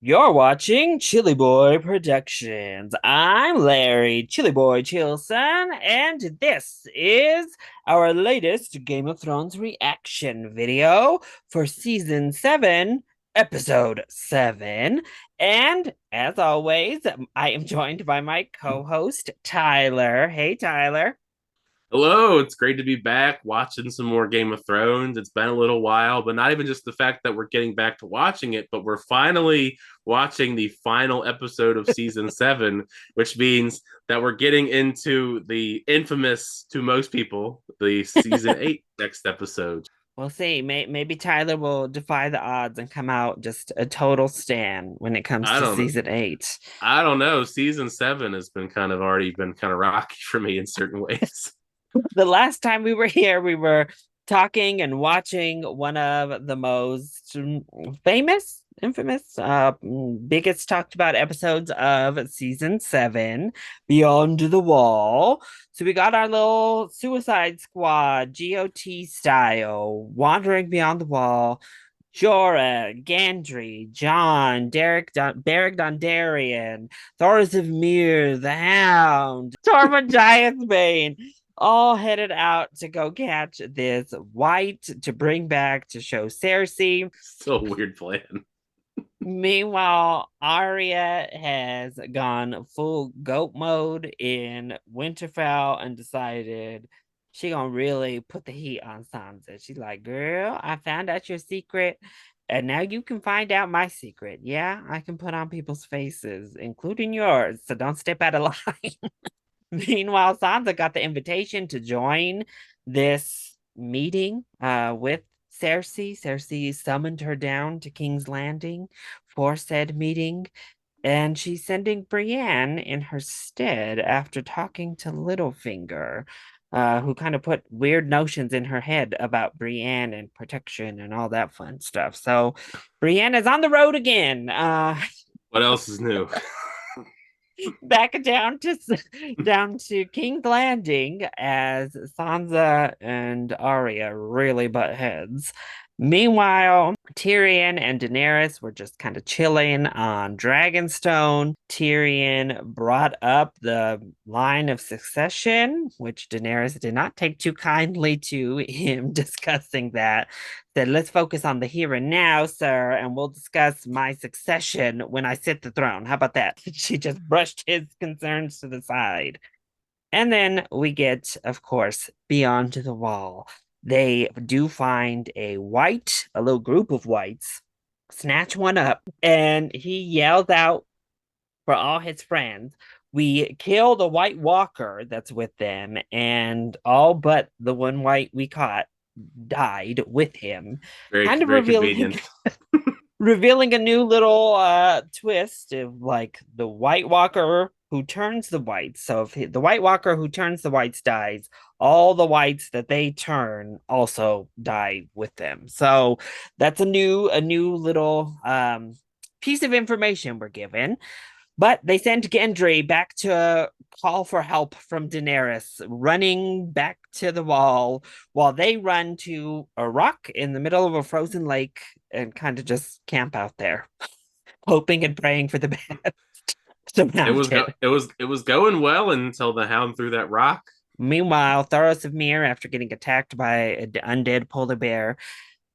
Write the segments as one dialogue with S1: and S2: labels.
S1: You're watching ChillyBoy Productions. I'm Larry, ChillyBoy Chilson, and this is our latest Game of Thrones reaction video for Season 7, Episode 7. And as always, I am joined by my co-host, Tyler. Hey, Tyler.
S2: Hello, it's great to be back watching some more Game of Thrones. It's been a little while, but not even just the fact that we're getting back to watching it, but we're finally watching the final episode of season 7, which means that we're getting into the infamous to most people, the season 8 next episode.
S1: We'll see. Maybe Tyler will defy the odds and come out just a total stan when it comes
S2: I
S1: to
S2: don't
S1: season 8.
S2: I don't know. Season 7 has been kind of rocky for me in certain ways.
S1: The last time we were here, we were talking and watching one of the most famous, infamous, biggest talked about episodes of season 7, Beyond the Wall. So we got our little Suicide Squad, GOT style, wandering beyond the wall. Jorah, Gendry, John, Beric Dondarrion, Thoros of Myr, the Hound, Tormund Giantsbane, all headed out to go catch this white to bring back to show Cersei.
S2: So weird plan.
S1: Meanwhile, Arya has gone full goat mode in Winterfell and decided she gonna really put the heat on Sansa. She's like, girl, I found out your secret, and now you can find out my secret. Yeah, I can put on people's faces, including yours, so don't step out of line. Meanwhile, Sansa got the invitation to join this meeting with Cersei. Cersei summoned her down to King's Landing for said meeting, and she's sending Brienne in her stead after talking to Littlefinger, who kind of put weird notions in her head about Brienne and protection and all that fun stuff. So Brienne is on the road again.
S2: What else is new?
S1: Back down to King's Landing as Sansa and Arya really butt heads. Meanwhile, Tyrion and Daenerys were just kind of chilling on Dragonstone. Tyrion brought up the line of succession, which Daenerys did not take too kindly to him discussing that. Said, let's focus on the here and now, sir, and we'll discuss my succession when I sit the throne. How about that? She just brushed his concerns to the side. And then we get, of course, Beyond the Wall. They do find a little group of whites, snatch one up, and he yells out for all his friends. We kill the White Walker that's with them, and all but the one white we caught died with him,
S2: Very,
S1: kind of
S2: very convenient.
S1: revealing a new little twist of like the White Walker who turns the whites. So if the White Walker who turns the whites dies, all the whites that they turn also die with them. So that's a new little piece of information we're given. But they send Gendry back to call for help from Daenerys, running back to the wall while they run to a rock in the middle of a frozen lake and kind of just camp out there, hoping and praying for the best. Surmounted.
S2: It was going well until the Hound threw that rock.
S1: Meanwhile, Thoros of Myr, after getting attacked by an undead polar bear,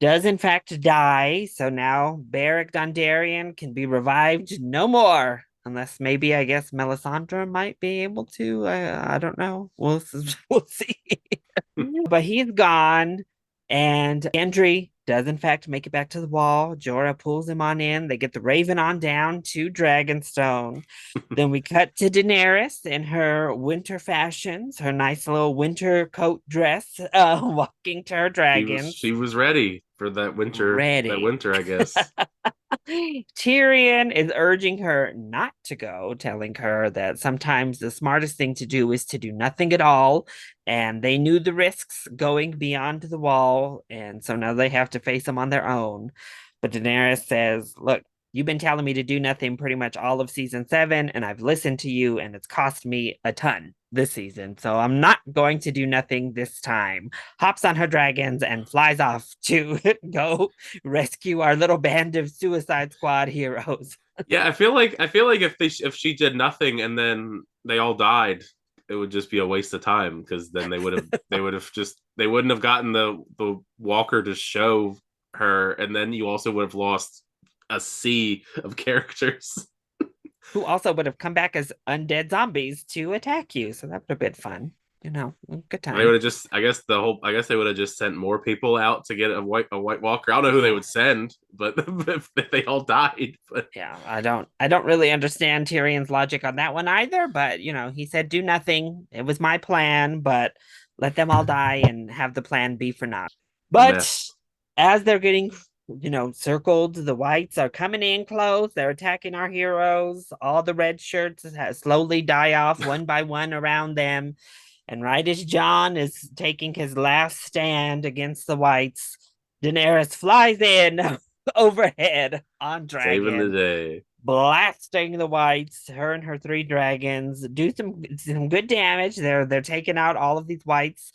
S1: does in fact die. So now Beric Dondarrion can be revived no more. Unless maybe I guess Melisandre might be able to. I don't know. We'll see. But he's gone, and Gendry does in fact make it back to the wall. Jorah pulls him on in. They get the Raven on down to Dragonstone. Then we cut to Daenerys in her winter fashions, her nice little winter coat dress, walking to her
S2: She
S1: dragons.
S2: was ready for that
S1: Ready.
S2: winter, I guess.
S1: Tyrion is urging her not to go, telling her that sometimes the smartest thing to do is to do nothing at all. And they knew the risks going beyond the wall. And so now they have to face them on their own. But Daenerys says, look, You've been telling me to do nothing pretty much all of season 7, and I've listened to you, and it's cost me a ton this season. So I'm not going to do nothing this time. Hops on her dragons and flies off to go rescue our little band of Suicide Squad heroes.
S2: Yeah, I feel like if she did nothing and then they all died, it would just be a waste of time because then they wouldn't have gotten the Walker to show her, and then you also would have lost a sea of characters.
S1: Who also would have come back as undead zombies to attack you. So that would have been fun. Good
S2: They
S1: time.
S2: would have just, I guess they would have just sent more people out to get a White Walker. I don't know who they
S1: Yeah.
S2: would send, but if they all died, but
S1: Yeah, I don't really understand Tyrion's logic on that one either, but he said do nothing. It was my plan, but let them all die and have the plan be for naught.
S2: a
S1: But
S2: mess.
S1: as they're getting, circled, the whites are coming in close. They're attacking our heroes. All the red shirts slowly die off one by one around them. And right as John is taking his last stand against the whites, Daenerys flies in overhead on
S2: Saving the
S1: dragon,
S2: day.
S1: blasting the whites. Her and her three dragons do some good damage. They're taking out all of these whites.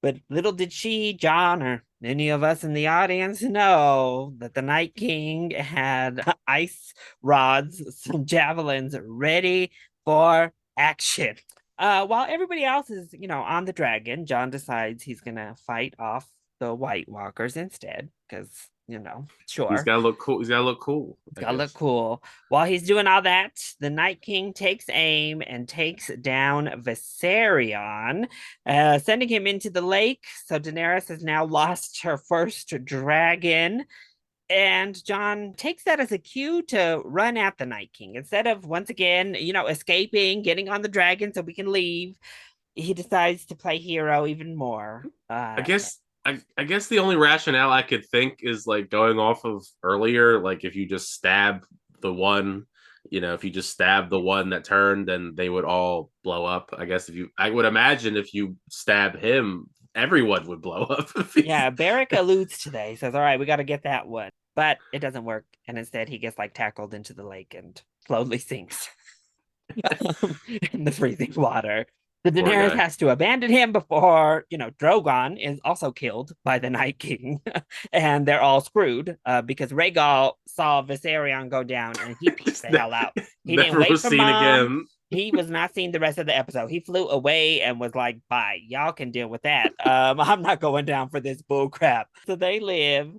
S1: But little did she, John, or any of us in the audience know that the Night King had ice rods, some javelins ready for action. While everybody else is, on the dragon, John decides he's gonna fight off the White Walkers instead, because,
S2: He's
S1: sure,
S2: got to look cool. He's got to look cool,
S1: it's
S2: I
S1: gotta look
S2: guess.
S1: cool. While he's doing all that, the Night King takes aim and takes down Viserion, sending him into the lake. So Daenerys has now lost her first dragon. And John takes that as a cue to run at the Night King. Instead of once again, escaping, getting on the dragon so we can leave, he decides to play hero even more.
S2: I guess I guess the only rationale I could think is like going off of earlier, like if you just stab the one, if you just stab the one that turned, then they would all blow up. I would imagine if you stab him, everyone would blow up.
S1: Yeah, Barrick alludes to that. He says, "All right, we got to get that one," but it doesn't work, and instead he gets like tackled into the lake and slowly sinks in the freezing water. The
S2: Poor
S1: Daenerys
S2: guy.
S1: has to abandon him before Drogon is also killed by the Night King, and they're all screwed because Rhaegal saw Viserion go down and he peeked
S2: Just
S1: the hell out. He didn't
S2: never
S1: wait
S2: was
S1: for
S2: seen
S1: mom.
S2: again.
S1: He was not seen the rest of the episode. He flew away and was like, "Bye, y'all can deal with that. I'm not going down for this bull crap." So they live.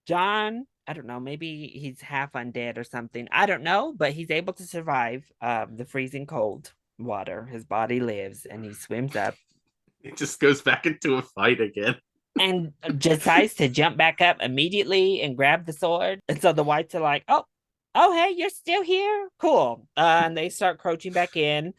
S1: John, I don't know, maybe he's half undead or something. I don't know, but he's able to survive the freezing cold water. His body lives and he swims up
S2: He just goes back into a fight again.
S1: and decides to jump back up immediately and grab the sword. And so the whites are like, oh, hey, you're still here? Cool. And they start crouching back in.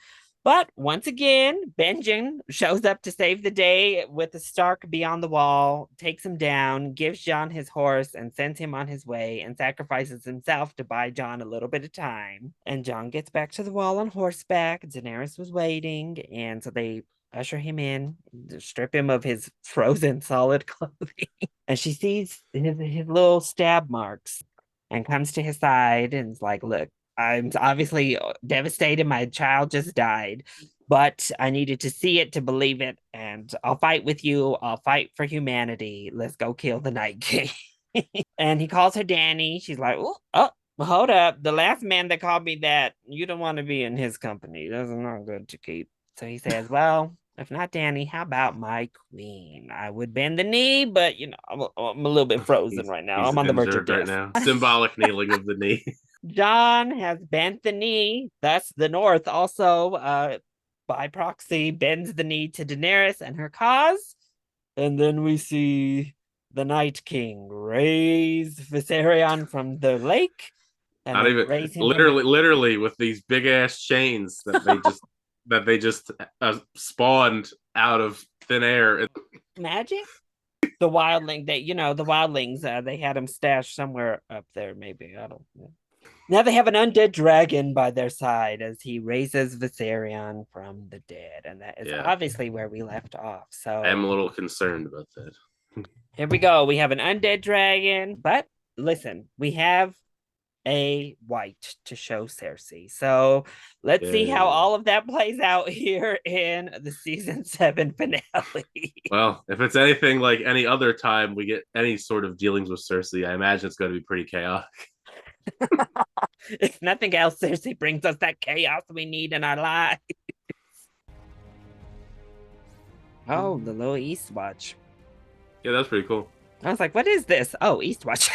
S1: But once again, Benjen shows up to save the day with a Stark beyond the wall, takes him down, gives John his horse, and sends him on his way, and sacrifices himself to buy John a little bit of time. And John gets back to the wall on horseback. Daenerys was waiting, and so they usher him in, strip him of his frozen solid clothing. And she sees his little stab marks and comes to his side and is like, "Look, I'm obviously devastated. My child just died, but I needed to see it to believe it. And I'll fight with you. I'll fight for humanity. Let's go kill the Night King." And he calls her Danny. She's like, oh, hold up. The last man that called me that, you don't want to be in his company. That's not good to keep. So he says, "Well, if not Danny, how about my queen? I would bend the knee, but I'm a little bit frozen right now.
S2: He's
S1: I'm on the verge of
S2: injured right
S1: death."
S2: now. Symbolic kneeling of the knee.
S1: John has bent the knee. Thus, the North also, by proxy, bends the knee to Daenerys and her cause. And then we see the Night King raise Viserion from the lake and
S2: Not
S1: then
S2: even
S1: raise him from the.
S2: literally with these big ass chains that they just spawned out of thin air.
S1: Magic. The wildling, the wildlings, they had him stashed somewhere up there, maybe. I don't know. Now they have an undead dragon by their side as he raises Viserion from the dead. And that is
S2: Yeah,
S1: obviously where we left off.
S2: I am a
S1: So
S2: little concerned about that.
S1: here we go. We have an undead dragon. But listen, we have a white to show Cersei. So let's see how
S2: Yeah.
S1: all of that plays out here in the season 7 finale.
S2: Well, if it's anything like any other time we get any sort of dealings with Cersei, I imagine it's going to be pretty chaotic.
S1: If nothing else, Cersei brings us that chaos we need in our lives. Oh, the little Eastwatch.
S2: Yeah, that's pretty cool.
S1: I was like, what is this? Oh, Eastwatch.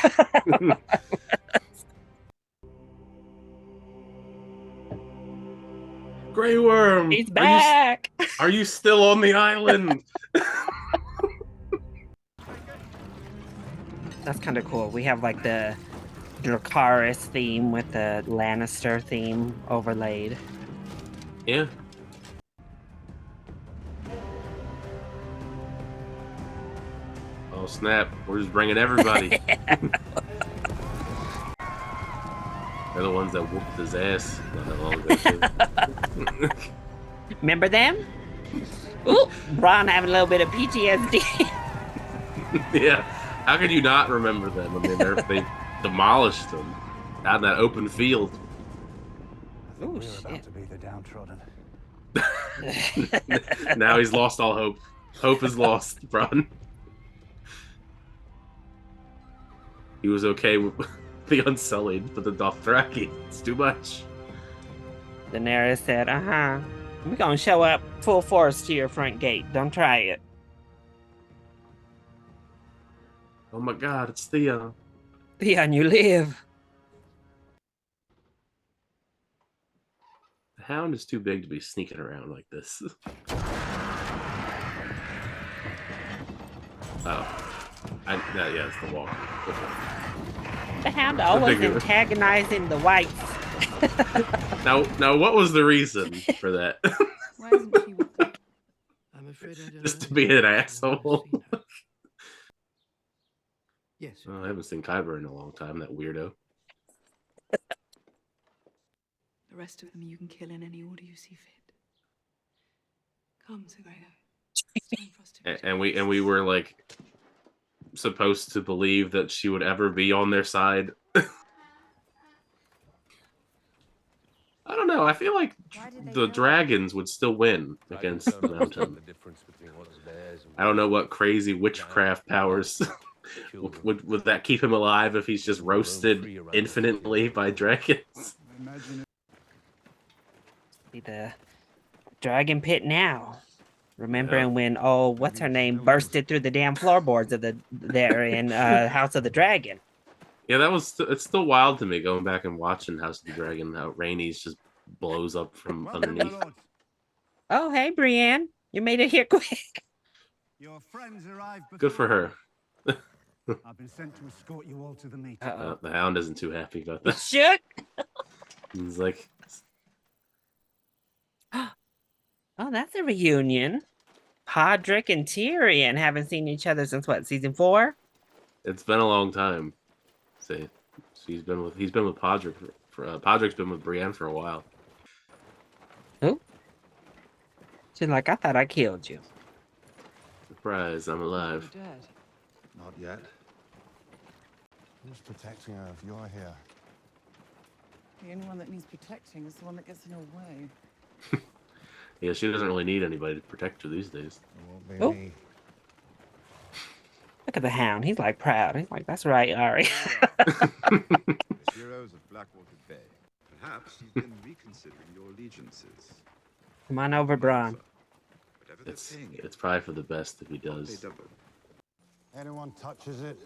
S2: Grey Worm,
S1: He's back.
S2: are you still on the island?
S1: That's kind of cool. We have like the Dracarys theme with the Lannister theme overlaid.
S2: Yeah. Oh snap! We're just bringing everybody. They're the ones that whooped his ass not that long ago.
S1: Remember them? Ooh, Bronn having a little bit of PTSD.
S2: Yeah. How could you not remember them? I mean, they demolished them out in that open field.
S1: Ooh,
S3: We're
S1: shit.
S3: about to be the downtrodden.
S2: Now he's lost all hope. Hope is lost, Bron. He was okay with the Unsullied, but the Dothraki, it's too much.
S1: Daenerys said, we're gonna show up full force to your front gate. Don't try it.
S2: Oh my god, it's Theon.
S1: Theon, you live.
S2: The Hound is too big to be sneaking around like this. Oh. Yeah, it's the walk.
S1: The Hound always antagonizing the whites.
S2: Now, what was the reason for that?
S4: Why isn't she with them?
S3: I'm afraid I don't
S2: Just to be an asshole.
S3: Yes.
S2: Oh, I haven't seen Kyber in a long time, that weirdo.
S4: The rest of them you can kill in any order you see fit. Come, Segredo. It's time for us to
S2: And we were like supposed to believe that she would ever be on their side. I don't know. I feel like the dragons would still win against the mountain. I don't know what crazy witchcraft powers would that keep him alive if he's just roasted infinitely by dragons.
S1: Be the dragon pit now. Remembering when what's her name bursted through the damn floorboards of there in House of the Dragon.
S2: Yeah, it's still wild to me going back and watching House of the Dragon, how Rhaenys just blows up from underneath.
S1: Oh, hey, Brienne. You made it here quick.
S3: Your friends arrived before.
S2: Good for her.
S3: I've been sent to escort you all to the meeting.
S2: The Hound isn't too happy about that.
S1: Shook.
S2: He's like,
S1: oh, that's a reunion. Podrick and Tyrion haven't seen each other since what, season 4?
S2: it's been a long time. Say, he's been with Podrick Podrick's been with Brienne for a while.
S1: Who? She's like, I thought I killed you.
S2: Surprise, I'm alive.
S4: You're dead.
S5: Not yet. Who's protecting her if you're here?
S4: The only one that needs protecting is the one that gets in her way.
S2: Yeah, she doesn't really need anybody to protect her these days.
S5: It won't be
S1: Oh.
S5: me.
S1: Look at the Hound. He's like proud. He's like, that's right, Ari.
S6: Heroes of Blackwater Bay. Perhaps you've been reconsidering your allegiances.
S1: Come on over, Bronn.
S6: Whatever they're paying you,
S2: It's probably for the best if he
S6: they
S2: does.
S6: double.
S3: Anyone touches it,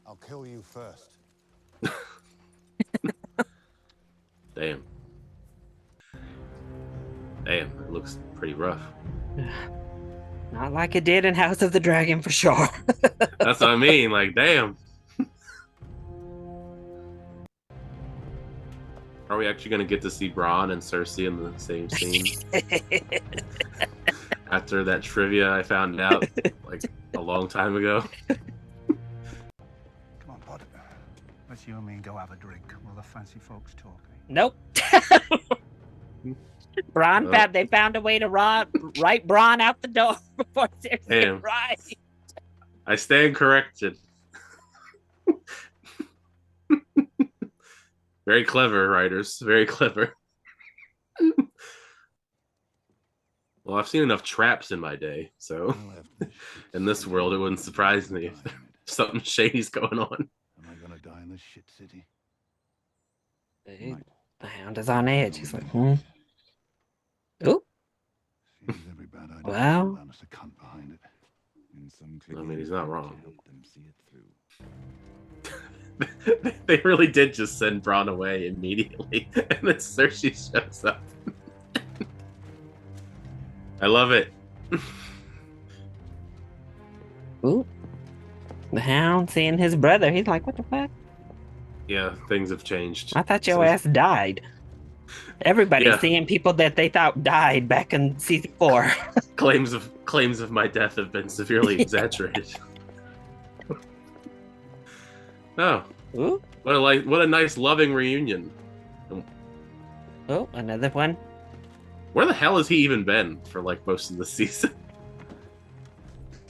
S3: I'll kill you first.
S2: Damn. Damn, it looks pretty rough.
S1: Not like it did in House of the Dragon for sure.
S2: That's what I mean. Like, damn. Are we actually gonna get to see Bronn and Cersei in the same scene? After that trivia I found out like a long time ago.
S3: Come on, bud. Let's you and me go have a drink while the fancy folks talk.
S1: Nope. They found a way to write Bronn out the door before Cersei
S2: Damn.
S1: arrived.
S2: I stand corrected. Very clever writers. Very clever. Well, I've seen enough traps in my day, so
S3: I left this shit
S2: in this
S3: city.
S2: world, it wouldn't surprise me if
S3: Die in it.
S2: something shady's going on.
S3: Am I gonna die in this shit city?
S1: The hound is on edge. He's like, Ooh,
S3: Seems every bad idea
S1: Well.
S3: has a cunt behind it.
S6: In some
S2: I mean, he's not wrong.
S6: to help them see it through.
S2: They really did just send Braun away immediately, and then Cersei shows up. I love it.
S1: ooh. The hound seeing his brother. He's like, what the fuck?
S2: Yeah, things have changed.
S1: I thought your
S2: So-
S1: ass died. Everybody's
S2: Yeah.
S1: seeing people that they thought died back in season 4.
S2: claims of my death have been severely exaggerated. Oh,
S1: Ooh,
S2: what a nice loving reunion.
S1: oh, another one.
S2: Where the hell has he even been for like most of the season?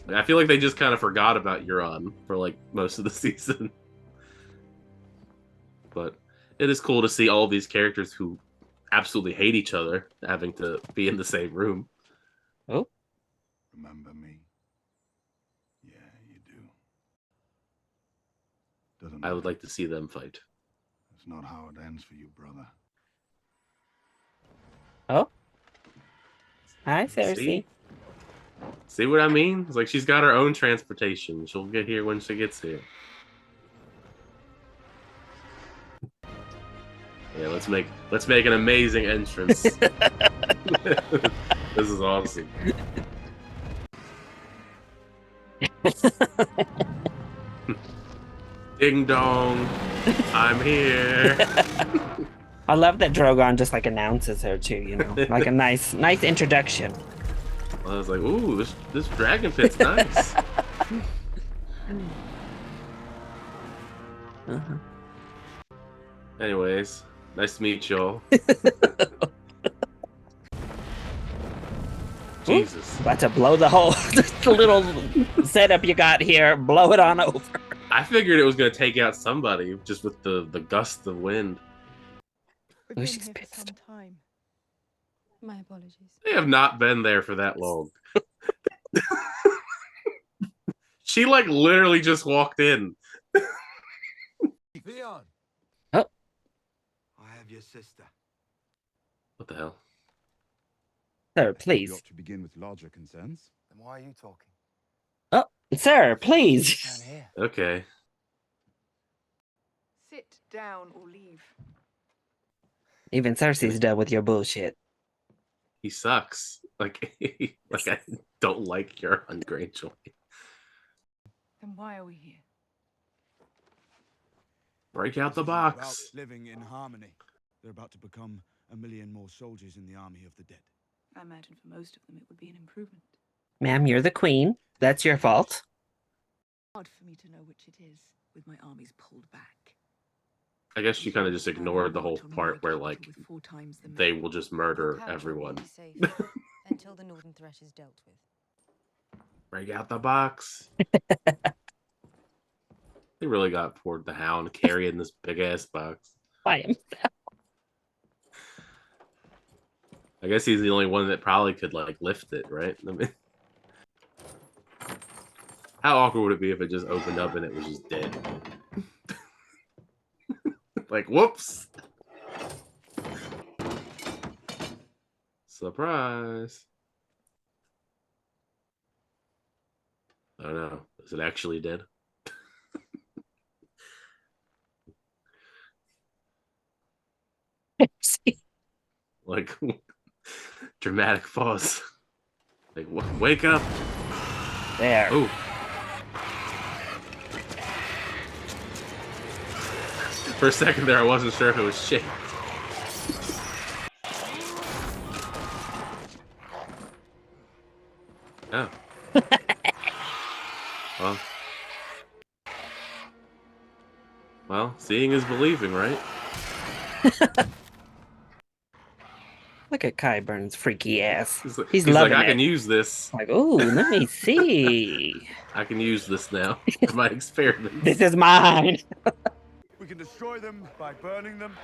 S2: I feel like they just kind of forgot about Euron for like most of the season. But it is cool to see all these characters who absolutely hate each other having to be in the same room.
S1: Oh,
S3: Remember me? Yeah, you do. Doesn't
S2: I would
S3: matter.
S2: like to see them fight.
S3: That's not how it ends for you, brother.
S1: oh. Hi, Cersei.
S2: See what I mean? It's like she's got her own transportation. She'll get here when she gets here. Yeah, let's make an amazing entrance. This is awesome. Ding dong, I'm here.
S1: I love that Drogon just like announces her too, you know, like a nice introduction.
S2: I was like, ooh, this dragon pit's nice.
S1: Uh-huh.
S2: Anyways, nice to meet y'all. Jesus.
S1: About to blow the whole the little setup you got here, blow it on over.
S2: I figured it was gonna take out somebody just with the gust of wind.
S4: We've
S1: Oh,
S4: been
S1: she's
S4: here
S1: pissed.
S4: for some time. My apologies.
S2: They have not been there for that long. She like literally just walked in.
S5: Leon!
S1: Oh.
S5: I have your sister.
S2: What the hell?
S1: Sir,
S6: You
S1: please.
S6: ought to begin with larger concerns.
S5: Then why are you talking?
S1: Oh, sir, please.
S5: Down here.
S2: Okay.
S4: Sit down or leave.
S1: Even Cersei's done with your bullshit.
S2: He sucks. Like like I don't like your Greyjoy.
S4: Then why are we here?
S2: Break out the
S7: This is about
S2: box.
S7: living in harmony. They're about to become 1 million more soldiers in the army of the dead.
S4: I imagine for most of them it would be an improvement.
S1: Ma'am, you're the queen. That's your fault.
S4: Hard for me to know which it is, with my armies pulled back.
S2: I guess she kind of just ignored the whole part where like
S4: With 4 times the
S2: they
S4: men.
S2: will just murder everyone.
S8: Until the Northern Threat is dealt with.
S2: Break out the box. They really got poured the hound carrying this big ass box.
S1: By himself.
S2: I guess he's the only one that probably could like lift it, right? I mean, how awkward would it be if it just opened up and it was just dead? Like, whoops! Surprise! I don't know. Is it actually dead? Like, dramatic pause. Like, wake up!
S1: There.
S2: Oh. For a second there, I wasn't sure if it was shit. Oh. Well, seeing is believing, right?
S1: Look at Qyburn's freaky ass.
S2: He's
S1: loving
S2: like, I
S1: it.
S2: can use this.
S1: Like, ooh, let me see.
S2: I can use this now for my experiment.
S1: This is mine.
S7: We can destroy them by burning them.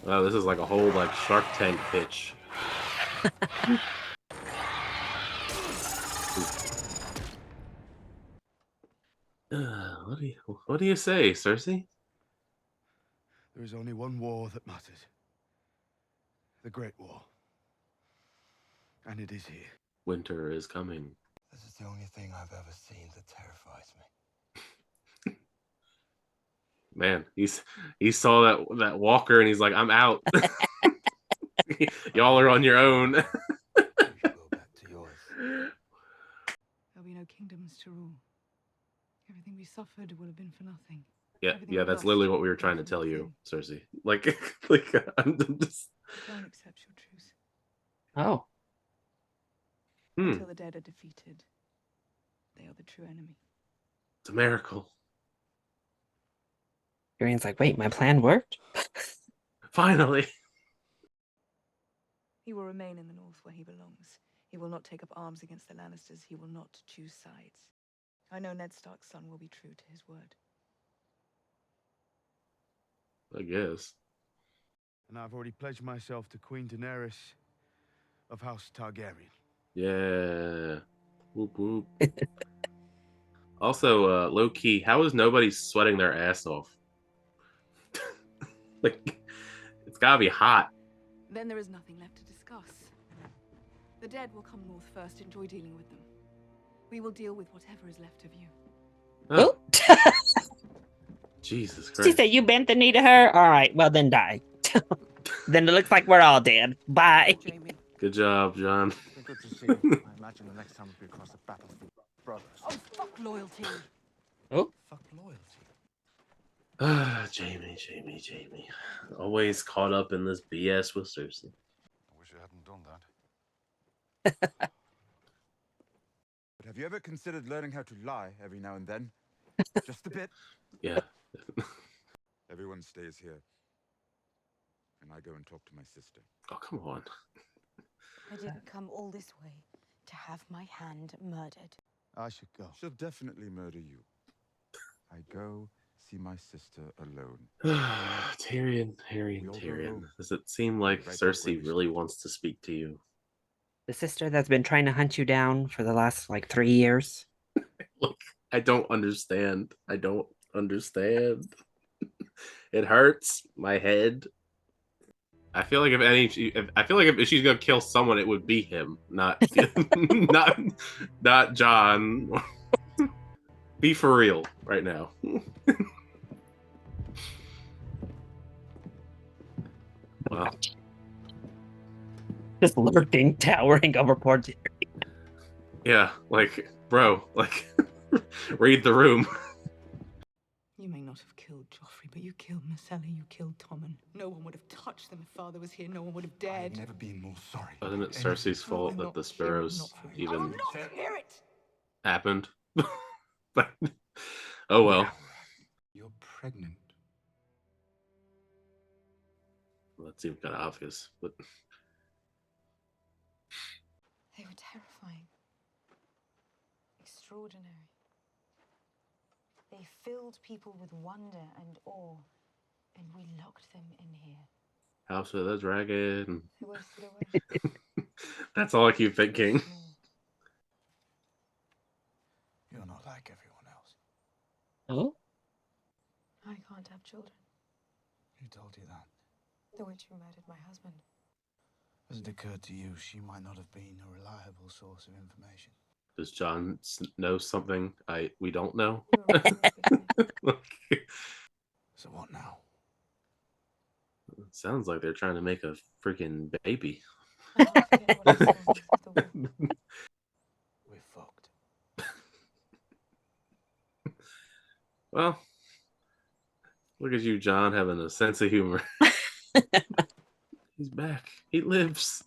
S2: Oh, this is like a whole like Shark Tank pitch. What do you say, Cersei?
S7: There is only one war that matters. The Great War. And it is here.
S2: Winter is coming.
S5: This is the only thing I've ever seen that terrifies me.
S2: Man, he saw that walker and he's like, I'm out. Y'all are on your own.
S5: You should go back to yours.
S4: There'll be no kingdoms to rule. Everything we suffered will have been for nothing.
S2: Yeah,
S4: Everything
S2: yeah,
S4: we
S2: that's
S4: lost
S2: literally what we were
S4: will
S2: trying to
S4: be for
S2: tell you,
S4: nothing.
S2: Cersei. Like I'm just.
S4: I don't accept your truth.
S1: Oh,
S4: Until the dead are defeated, they are the true enemy.
S2: It's a miracle.
S1: Tyrion's like, wait, my plan worked?
S2: Finally.
S4: He will remain in the north where he belongs. He will not take up arms against the Lannisters. He will not choose sides. I know Ned Stark's son will be true to his word.
S2: I guess.
S7: And I've already pledged myself to Queen Daenerys of House Targaryen.
S2: Yeah. Whoop whoop. Also, low key, how is nobody sweating their ass off? Like, it's gotta be hot.
S4: Then there is nothing left to discuss. The dead will come north first. Enjoy dealing with them. We will deal with whatever is left of you.
S2: Oh,
S1: Oh.
S2: Jesus
S1: She
S2: Christ.
S1: said you bent the knee to her? All right, well then die. Then it looks like we're all dead. Bye.
S8: Jamie.
S2: Good job, John.
S5: Good to see you. I imagine the next time we'll be across the battlefield. Brothers.
S8: Oh, fuck loyalty.
S1: Oh,
S5: Fuck loyalty.
S2: Jamie. Always caught up in this BS with Cersei.
S5: I wish I hadn't done that.
S7: But have you ever considered learning how to lie every now and then? Just a bit.
S2: Yeah.
S7: Everyone stays here. And I go and talk to my sister.
S2: Oh, come on.
S8: I didn't come all this way to have my hand murdered.
S7: I should go. She'll definitely murder you. I go see my sister alone.
S2: Tyrion. Does it seem like Cersei really wants to speak to you?
S1: the sister that's been trying to hunt you down for the last like 3 years.
S2: Look, I don't understand. It hurts my head. I feel like if she's gonna kill someone, it would be him, not not John. Be for real right now. Wow.
S1: Just lurking, towering over poor Tyrion.
S2: Yeah, like, bro, like, read the room.
S4: You may not have killed Joffrey, but you killed Myrcella, you killed Tommen. No one would have touched them if father was here. No one would have dared.
S5: I've never been more sorry.
S2: Wasn't it Cersei's fault
S4: I'm
S2: that
S4: not
S2: the
S4: here,
S2: Sparrows
S4: I'm not for you. I will
S2: even
S4: not hear it!
S2: happened? But, oh well.
S5: You're pregnant.
S2: Well, that seemed kind of obvious, but
S8: They were terrifying. Extraordinary. They filled people with wonder and awe, and we locked them in here.
S2: House of the Dragon.
S8: They wasted away.
S2: That's all I keep thinking.
S8: Small.
S5: You're not like everyone else.
S1: Oh,
S8: I can't have children.
S5: Who told you that?
S8: The witch who murdered my husband.
S5: Has it occurred to you she might not have been a reliable source of information?
S2: Does John know something we don't know?
S8: You were right with me.
S5: So what now?
S2: It sounds like they're trying to make a freaking baby.
S8: I can't forget what I saw after the war.
S5: We're fucked.
S2: Well, look at you, John, having a sense of humor. He's back. He lives.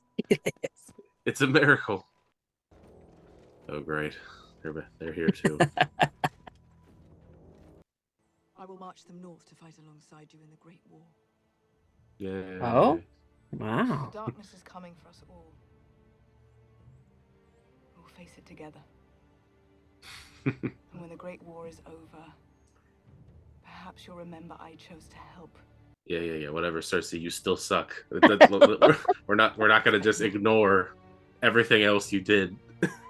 S2: It's a miracle. Oh, great. They're here too.
S4: I will march them north to fight alongside you in the Great War.
S2: Yeah.
S1: oh,
S4: The
S1: wow.
S4: darkness is coming for us all. We'll face it together. And when the Great War is over, Perhaps you'll remember I chose to help.
S2: Yeah. Whatever, Cersei, you still suck. We're not gonna just ignore everything else you did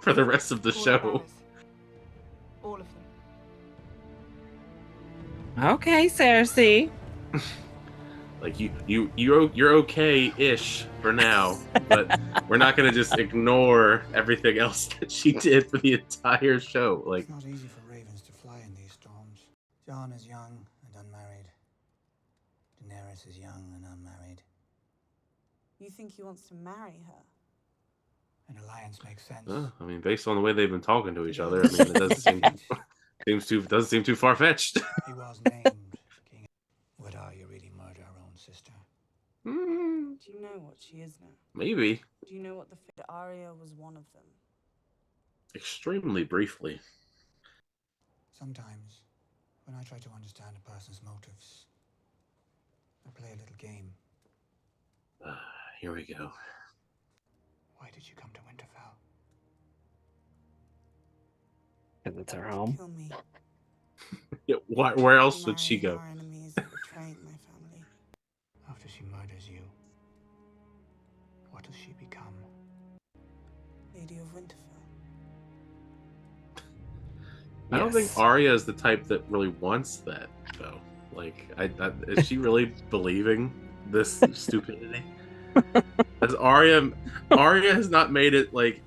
S2: for the rest of the
S4: Call the
S2: show.
S4: banners. All of them.
S1: Okay, Cersei.
S2: Like you're okay-ish for now, but we're not gonna just ignore everything else that she did for the entire show. Like,
S3: It's not easy for ravens to fly in these storms. Jon is young and unmarried. Daenerys is young and unmarried.
S9: You think he wants to marry her?
S3: An alliance makes sense.
S2: I mean, based on the way they've been talking to each other, I mean, it doesn't seem too far-fetched.
S3: He was named king. Would Arya really murder her own sister?
S9: Do you know what she is now?
S2: Maybe.
S9: Do you know what the Arya was one of them?
S2: Extremely briefly.
S3: Sometimes, when I try to understand a person's motives, I play a little game.
S2: Here we go.
S3: Why did you come to Winterfell?
S1: Because it's her home.
S9: Kill me.
S2: Yeah, where else would she go?
S9: Our enemies and betraying my family.
S3: After she murders you, what does she become?
S9: Lady of Winterfell.
S2: I don't think Arya is the type that really wants that, though. Like, is she really believing this stupidity? As Arya has not made it like,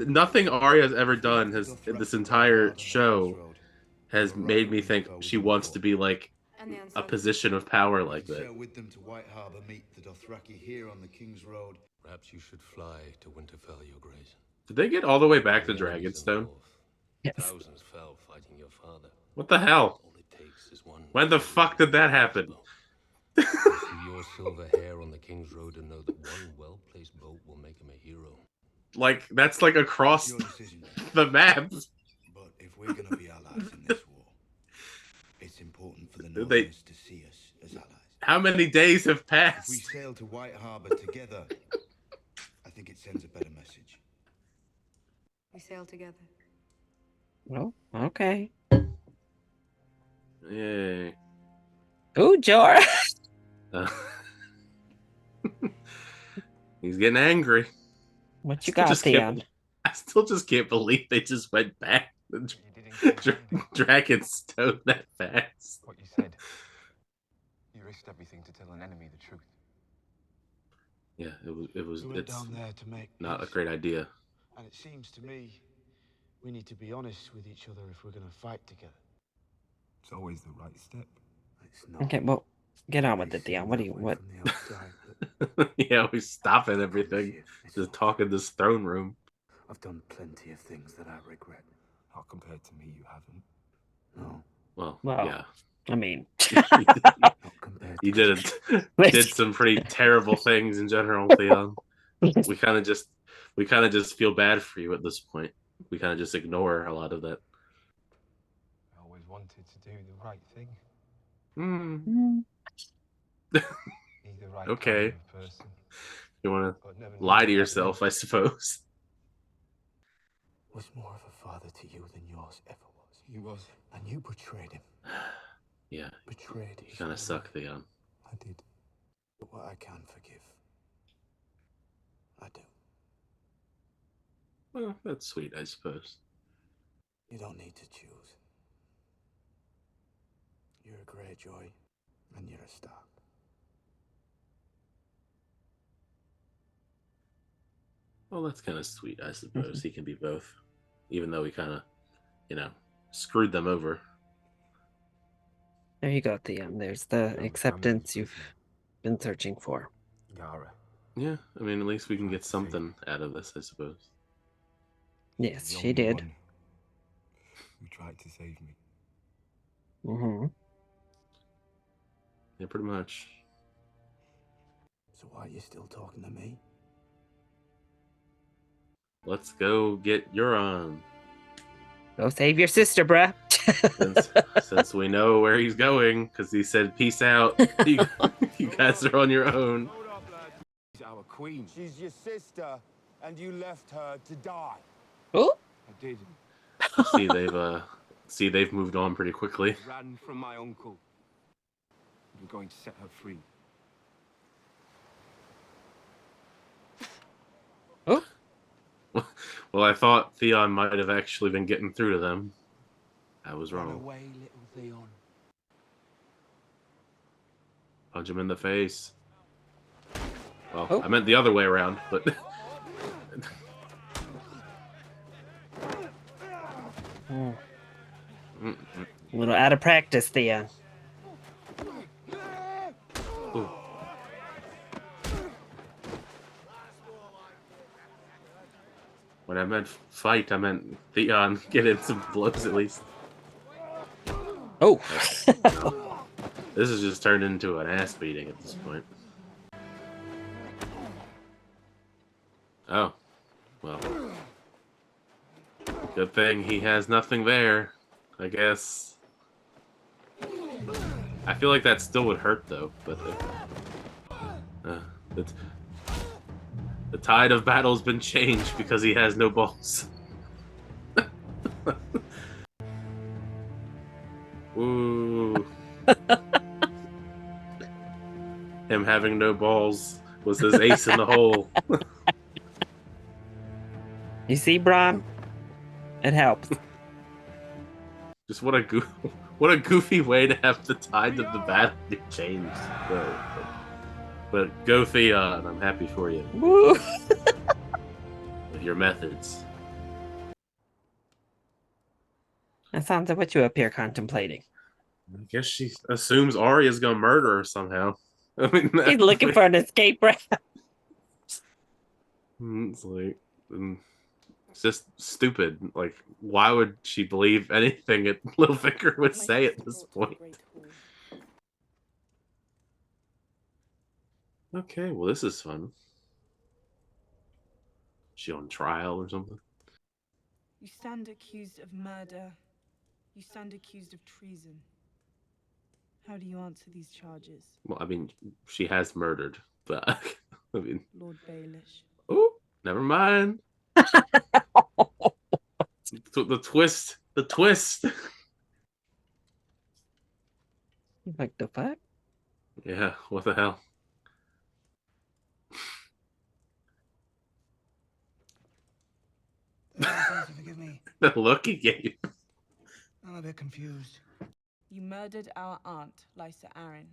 S2: nothing Arya has ever done has in this entire show has made me think she wants to be like a position of power like that.
S7: Sail with them to White Harbor, meet the Dothraki here on the King's Road.
S5: Perhaps you should fly to Winterfell, Your Grace.
S2: Did they get all the way back to Dragonstone?
S1: Yes.
S5: Thousands fell fighting your father.
S2: What the hell?
S5: All it takes is one.
S2: When the fuck did that happen?
S5: I see your silver hair on the King's Road and know that one well-placed boat will make him a hero.
S2: Like, that's like across
S7: Your decision.
S2: the map.
S7: But if we're going to be allies in this war, it's important for the
S2: They-
S7: Northerners to see us as allies.
S2: How many days have
S7: If we
S2: passed?
S7: sail to White Harbor together, I think it sends a better message.
S8: We sail together.
S1: Well, okay.
S2: Yay.
S1: Ooh, Jorah.
S2: Uh, he's getting angry.
S1: What you
S2: Still
S1: got,
S2: just can't
S1: Theon?
S2: believe- I still just can't believe they just went back to Dragonstone that fast.
S10: What you said. You risked everything to tell an enemy the truth.
S2: Yeah,
S7: We went
S2: it's
S7: down there to make
S2: not a
S7: peace.
S2: great idea.
S7: And it seems to me we need to be honest with each other if we're going to fight together.
S6: It's always the right step.
S7: It's not.
S1: Okay, well, get on with
S7: May
S1: it, Theon.
S7: seem
S1: What do
S7: that
S1: you
S7: way
S1: what?
S7: from the outside, but
S2: Yeah, we stopping
S7: I
S2: everything.
S7: promise you, it's
S2: Just
S7: not.
S2: talking this throne room.
S7: I've done plenty of things that I regret.
S6: Not compared to me, you haven't.
S7: No,
S2: Well,
S1: Well,
S2: yeah.
S1: I mean,
S7: not compared
S2: You
S7: to
S2: did some pretty terrible things in general, Theon. We kind of just feel bad for you at this point. We kind of just ignore a lot of that.
S10: I always wanted to do the right thing.
S2: Hmm.
S10: Be the right
S2: Okay.
S10: kind of person.
S2: You want
S10: But never
S2: to lie
S10: knew
S2: to
S10: what that
S2: yourself, I
S10: meant.
S2: suppose.
S7: was more of a father to you than yours ever was.
S6: He was.
S7: And you betrayed him.
S2: Yeah,
S7: Betrayed
S2: you
S7: his
S2: kind of
S7: own
S2: suck,
S7: mother.
S2: Theon.
S7: I did. But what I can forgive, I do.
S2: Well, that's sweet, I suppose.
S7: You don't need to choose. You're a Greyjoy, and you're a Stark.
S2: Well, that's kind of sweet, I suppose. He can be both, even though he kind of, screwed them over.
S1: there you go, Theon. There's the acceptance you've been searching for.
S6: Yara.
S2: Yeah, I mean, at least we can get something out of this, I suppose.
S1: Yes,
S6: The
S1: she
S6: only
S1: did.
S6: one who tried to save me.
S1: Mm-hmm.
S2: Yeah, pretty much.
S7: So why are you still talking to me?
S2: Let's go get Euron.
S1: Go save your sister, bruh.
S2: Since we know where he's going, because he said, "Peace out. You guys are on your own."
S7: Hold up, lad. She's our queen. She's your sister, and you left her to die.
S1: Oh,
S7: I did.
S2: See, they've see they've moved on pretty quickly.
S10: Ran from my uncle. We're going to set her free.
S1: Oh.
S2: Well, I thought Theon might have actually been getting through to them. I was
S10: Run
S2: wrong.
S10: away, little Theon.
S2: Punch him in the face. Well,
S1: Oh.
S2: I meant the other way around, but...
S1: A little out of practice, Theon.
S2: Ooh. When I meant fight, I meant Theon get in some blows at least.
S1: Oh.
S2: This has just turned into an ass beating at this point. Oh. Well. Good thing he has nothing there, I guess. I feel like that still would hurt, though. But the tide of battle's been changed because he has no balls. Ooh. Him having no balls was his ace in the hole.
S1: You see, Bron? It helps.
S2: Just what a goofy way to have the tide of the battle be changed. But go Theon, I'm happy for you.
S1: Woo.
S2: With your methods.
S1: That sounds like what you up here contemplating.
S2: I guess she assumes Arya's gonna murder her somehow. I mean,
S1: He's looking for an escape route.
S2: It's like, it's just stupid. Like, why would she believe anything that Littlefinger would say at this point? Okay, well, this is fun. Is she on trial or something?
S9: You stand accused of murder. You stand accused of treason. How do you answer these charges?
S2: Well, I mean, she has murdered, but I mean,
S9: Lord Baelish.
S2: oh, never mind. The twist.
S1: Like the fuck?
S2: Yeah, what the hell?
S3: Forgive me.
S2: The look he gave.
S3: I'm a bit confused.
S9: You murdered our aunt, Lysa Arryn.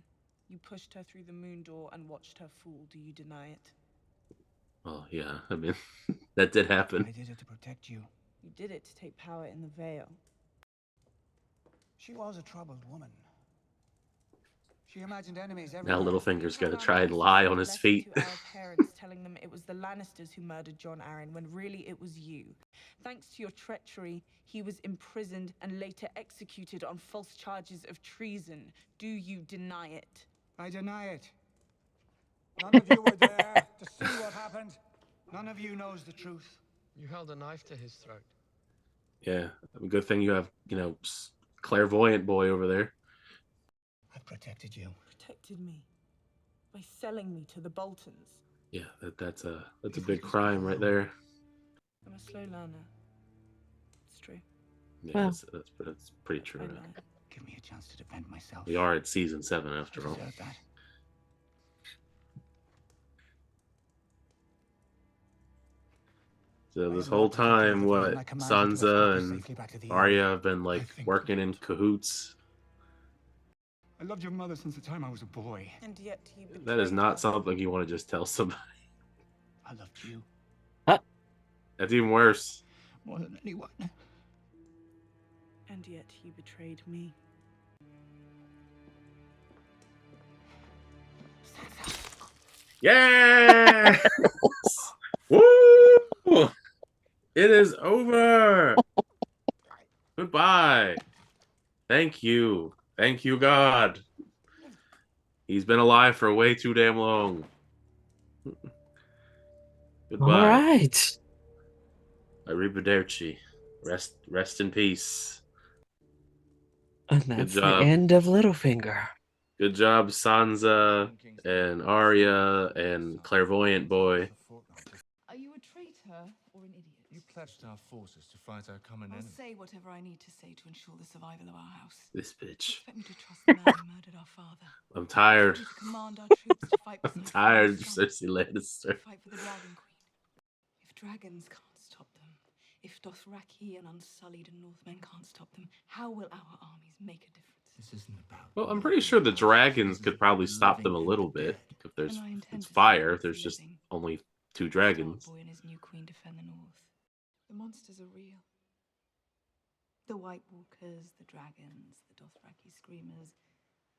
S9: You pushed her through the moon door and watched her fall. Do you deny it?
S2: Oh, yeah, I mean, that did happen.
S3: I did it to protect you.
S9: You did it to take power in the Vale.
S3: She was a troubled woman. She imagined enemies everywhere.
S2: Now Littlefinger's gonna try and lie on his feet.
S9: To our parents, telling them it was the Lannisters who murdered Jon Arryn, when really it was you. Thanks to your treachery, he was imprisoned and later executed on false charges of treason. Do you deny it?
S3: I deny it. None of you were there to see what happened. None of you knows the truth.
S11: You held a knife to his throat.
S2: Yeah, good thing you have, clairvoyant boy over there.
S3: I protected you.
S9: Protected me by selling me to the Boltons.
S2: Yeah, that's a big crime right there.
S9: I'm a slow learner. It's true.
S2: Yeah,
S1: Well,
S2: that's pretty true.
S3: Give me a chance to defend myself.
S2: We are at season 7 after all.
S3: That.
S2: So this whole time, what Sansa and Arya have been like working in cahoots.
S3: I loved your mother since the time I was a boy.
S9: And yet you betrayed
S2: That is not
S9: her.
S2: something you want to just tell somebody.
S3: I loved you.
S2: That's even worse.
S3: More than anyone.
S9: And yet you betrayed me.
S2: Yeah! Woo! It is over. Goodbye. Thank you. Thank you, God. He's been alive for way too damn long. Goodbye.
S1: All right.
S2: Arrivederci. Rest in peace.
S1: And that's the
S2: job.
S1: end of Littlefinger.
S2: Good job, Sansa and Arya and Clairvoyant Boy.
S4: Are you a traitor or an idiot?
S10: You pledged our forces to fight our common
S4: I'll
S10: enemy.
S4: say whatever I need to say to ensure the survival of our house.
S2: This
S4: You
S2: bitch.
S4: expect me to trust the man who murdered our father?
S2: I'm tired.
S4: You expect me to command our troops to fight
S2: I'm
S4: beside
S2: tired of
S4: Father's son?
S2: Cersei Lannister.
S4: To fight for the Dragon Queen? If dragons can't stop them, if Dothraki and Unsullied and Northmen can't stop them, how will our armies make a difference?
S10: This isn't about.
S2: Well, I'm pretty sure the dragons could probably stop them a little bit if there's
S4: And I intend
S2: it's
S4: to
S2: fire.
S4: stop
S2: There's
S4: the
S2: just
S4: living.
S2: only 2
S4: Let
S2: dragons.
S4: Starboy and his new queen defend the north. The monsters are real. The White Walkers, the dragons, the Dothraki screamers,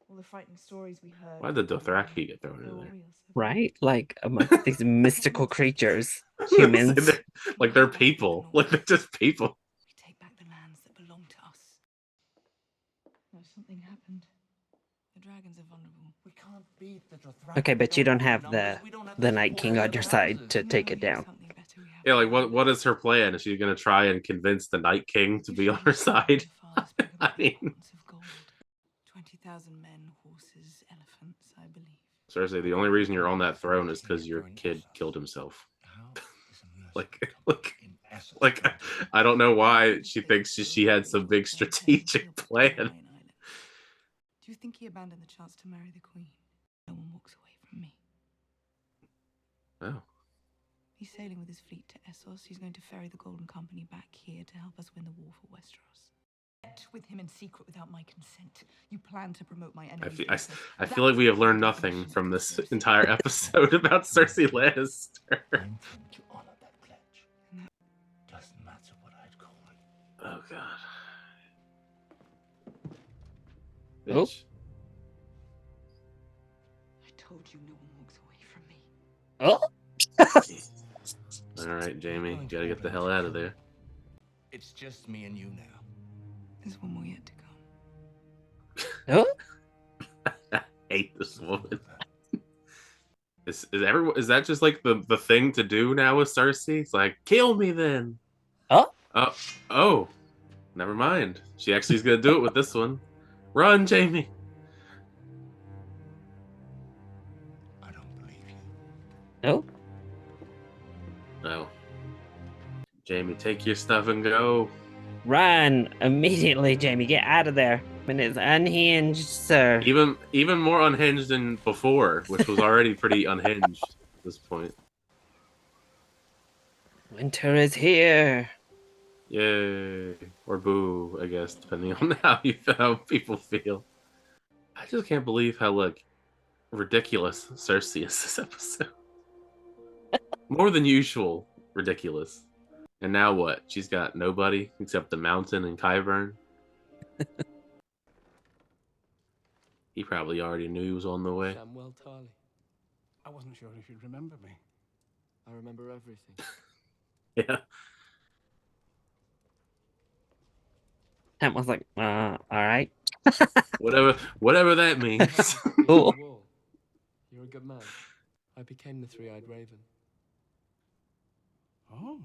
S4: all the frightening stories we heard.
S2: Why did Dothraki get thrown
S4: They're
S2: in
S4: all
S2: there?
S4: real, so
S1: Right? Like amongst these mystical creatures,
S2: They're-
S1: humans.
S2: like they're people. Like they're just people.
S4: we take back the lands that belong to us. No, something happened. The dragons are vulnerable.
S10: We can't beat the Dothraki.
S1: Okay, but you don't have the Night King on your side to take it down.
S2: Yeah, like what is her plan? Is she gonna try and convince the Night King to be on her side? I mean,
S4: 20,000 men, horses, elephants, I believe.
S2: Cersei, the only reason you're on that throne is because your kid killed himself. like, I don't know why she thinks she had some big strategic plan.
S4: Do you think he abandoned the chance to marry the queen? No one walks away from me.
S2: Oh.
S4: He's sailing with his fleet to Essos. He's going to ferry the Golden Company back here to help us win the war for Westeros. With him in secret without my consent. You plan to promote my enemy.
S2: I feel like we have learned nothing from this entire episode about Cersei Lannister.
S10: To honor that pledge. Doesn't matter what I'd call it.
S2: Oh god.
S1: Oh.
S2: Bitch.
S4: I told you no one walks away from me.
S1: Oh.
S2: All right, Jamie, you gotta get the hell out of there.
S10: It's just me and you now.
S4: There's one more yet to come.
S1: Oh.
S2: I hate this woman. Is that just like the thing to do now with Cersei? It's like, kill me then.
S1: Oh.
S2: Oh. Never mind. She actually is gonna do it with this one. Run, Jamie.
S10: I don't believe you.
S1: No.
S2: No. Jamie, take your stuff and go.
S1: Run immediately, Jamie. Get out of there. And it's unhinged, sir.
S2: Even more unhinged than before, which was already pretty unhinged at this point.
S1: Winter is here.
S2: Yay. Or boo, I guess, depending on how people feel. I just can't believe how, like, ridiculous Cersei is this episode. More than usual ridiculous. And now what? She's got nobody except the mountain and Qyburn. He probably already knew he was on the way.
S11: Samwell Tarly.
S12: I wasn't sure if you'd remember me.
S11: I remember everything.
S2: Yeah.
S1: Tam was like, all right.
S2: Whatever that means.
S1: Cool.
S11: You're a good man. I became the Three-Eyed Raven.
S12: Oh.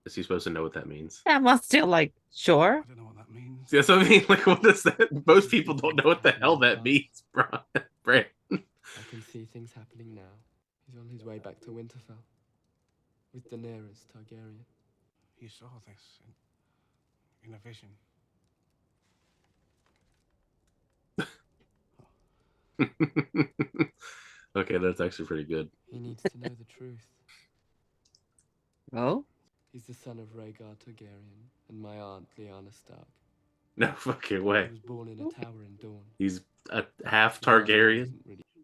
S2: Is he supposed to know what that means?
S1: Tam was still like, sure.
S12: I don't know what that means.
S2: Yes, I mean, like, what is that? Most people don't know what the hell that means, bro.
S11: I can see things happening now. He's on his way back to Winterfell. With Daenerys Targaryen.
S12: You saw this in a vision.
S2: Okay, that's actually pretty good.
S11: He needs to know the truth.
S1: Oh?
S11: He's the son of Rhaegar Targaryen and my aunt Lyanna Stark.
S2: No fucking way.
S11: He was born in a tower in Dorne.
S2: He's a half Targaryen.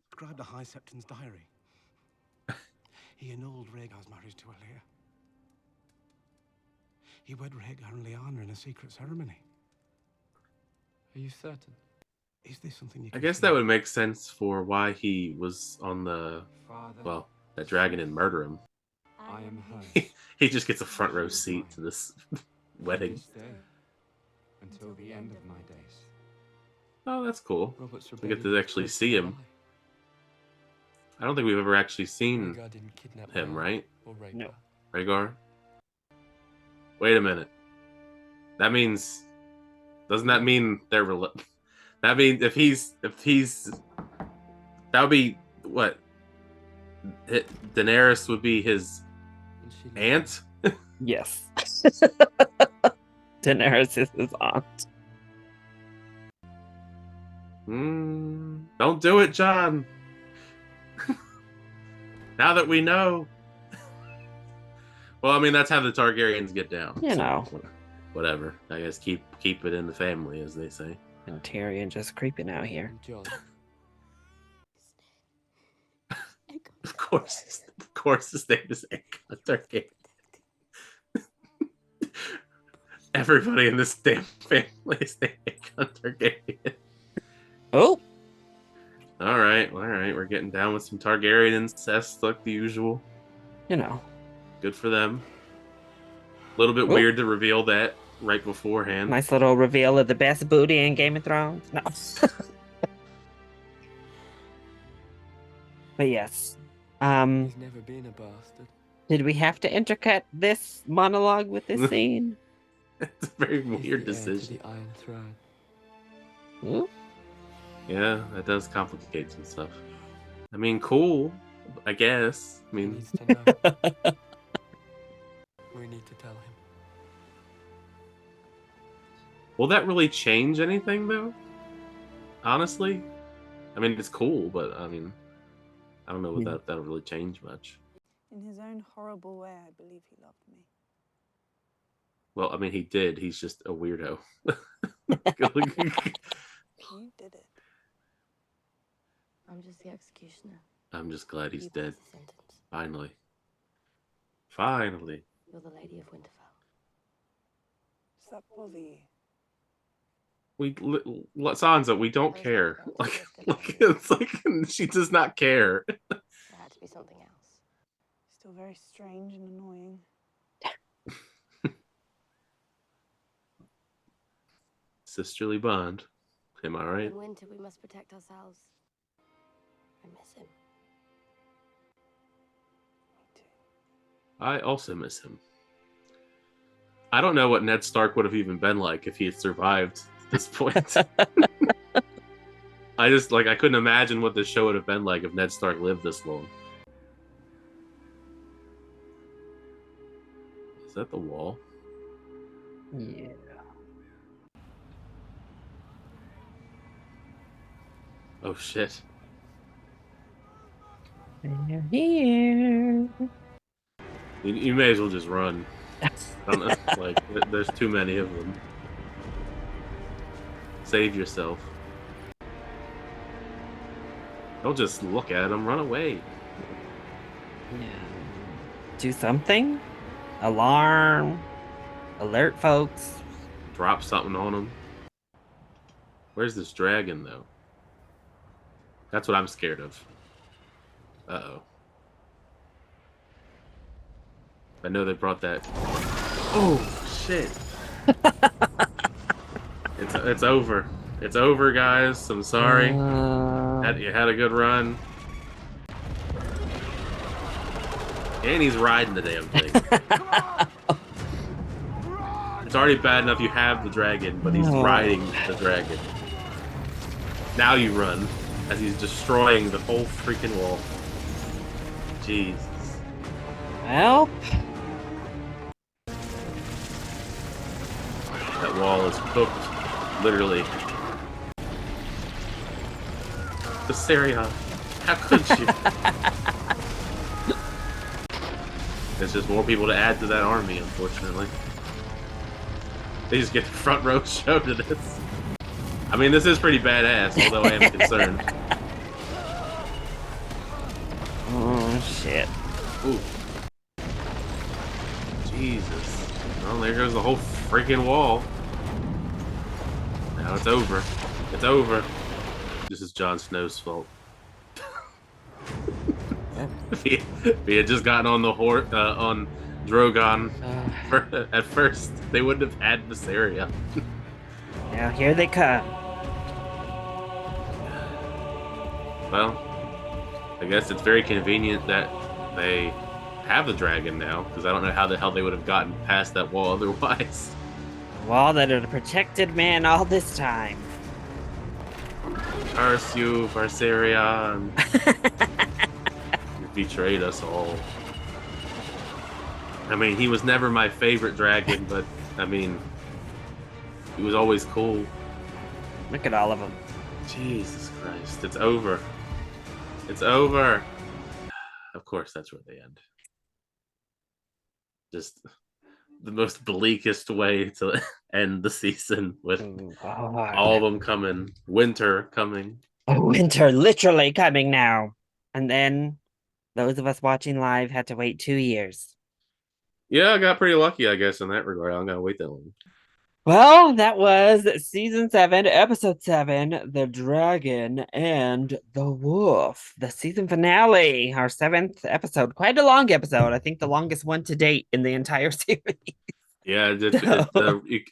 S12: Described the High Septon's diary. He annulled Rhaegar's marriage to Alia. He wed Rhaegar and Lyanna in a secret ceremony.
S11: Are you certain?
S12: Is this something you
S2: I
S12: can
S2: guess
S12: see?
S2: that would make sense for why he was on the, well, that dragon and murder him.
S11: I am hers.
S2: He just gets a front row seat to this wedding.
S10: Until the end of my days.
S2: Oh, that's cool.
S11: Robert's
S2: We get to actually see him. I don't think we've ever actually seen
S11: Rhaegar didn't kidnap
S2: him,
S11: my
S2: right?
S11: Or Rhaegar.
S1: No.
S2: Rhaegar? Wait a minute. That means... Doesn't that mean they're... That means if he's... That would be... What? Daenerys would be his
S11: And she
S2: aunt?
S1: Yes. Daenerys is his aunt.
S2: Don't do it, John. Now that we know. Well, I mean, that's how the Targaryens get down.
S1: You know.
S2: Whatever. I guess keep it in the family, as they say.
S1: And Tyrion just creeping out here.
S11: John.
S2: Of course, his name is Aegon Targaryen. Everybody in this damn family is named Aegon Targaryen.
S1: Oh.
S2: All right. We're getting down with some Targaryen incest, like the usual.
S1: You know.
S2: Good for them. A little bit weird to reveal that right beforehand.
S1: Nice little reveal of the best booty in Game of Thrones. No. But yes.
S11: He's never been a bastard.
S1: Did we have to intercut this monologue with this scene?
S2: It's a very weird decision.
S11: The Iron Throne.
S1: Ooh.
S2: Yeah, that does complicate some stuff. I mean, cool, I guess. I mean,
S11: He needs to know. We need to tell him.
S2: Will that really change anything, though? Honestly? I mean, it's cool, but I mean, I don't know if that'll really change much.
S9: In his own horrible way, I believe he loved me.
S2: Well, I mean, he did. He's just a weirdo.
S9: You did it.
S13: I'm just the executioner.
S2: I'm just glad he's
S13: You
S2: dead.
S13: pass the sentence.
S2: Finally. Finally.
S13: You're the Lady of Winterfell.
S9: Does that bother you?
S2: Sansa, we don't care. Like it's like she does not care.
S13: There had to be something else.
S9: Still very strange and annoying.
S2: Sisterly bond. Am I right?
S13: In winter, we must protect ourselves. I miss him.
S2: I also miss him. I don't know what Ned Stark would have even been like if he had survived this point. I couldn't imagine what this show would have been like if Ned Stark lived this long. Is that the wall?
S1: Yeah.
S2: Oh shit.
S1: They're here.
S2: You may as well just run. I don't know, like, there's too many of them. Save yourself. Don't just look at them. Run away.
S1: Do something. Alarm. Alert, folks.
S2: Drop something on them. Where's this dragon, though? That's what I'm scared of. Uh-oh. I know they brought that. Oh, shit. It's over. It's over, guys. I'm sorry. You had a good run. And he's riding the damn thing. It's already bad enough you have the dragon, but he's riding the dragon. Now you run, as he's destroying the whole freaking wall. Jesus.
S1: Help.
S2: That wall is cooked, literally. Viserion, how could you? There's just more people to add to that army, unfortunately. They just get the front row show to this. I mean, this is pretty badass, although I am concerned.
S1: Oh, shit.
S2: Ooh. Jesus. Well, there goes the whole freaking wall. Now it's over. It's over. This is Jon Snow's fault. If he had just gotten on the on Drogon at first, they wouldn't have had Viserion.
S1: Now here they come.
S2: Well, I guess it's very convenient that they have the dragon now, because I don't know how the hell they would have gotten past that wall otherwise.
S1: A wall that had protected man all this time.
S2: Curse you, Viserion. You betrayed us all. I mean, he was never my favorite dragon, but I mean, he was always cool.
S1: Look at all of them.
S2: Jesus Christ, it's over. It's over. Of course, that's where they end. Just the most bleakest way to end the season with all of them coming, winter coming.
S1: Winter literally coming now. And then those of us watching live had to wait 2 years.
S2: Yeah, I got pretty lucky, I guess, in that regard. I'm gonna wait that long.
S1: Well, that was season 7, episode 7, The Dragon and the Wolf, the season finale, our 7th episode. Quite a long episode. I think the longest one to date in the entire series.
S2: Yeah,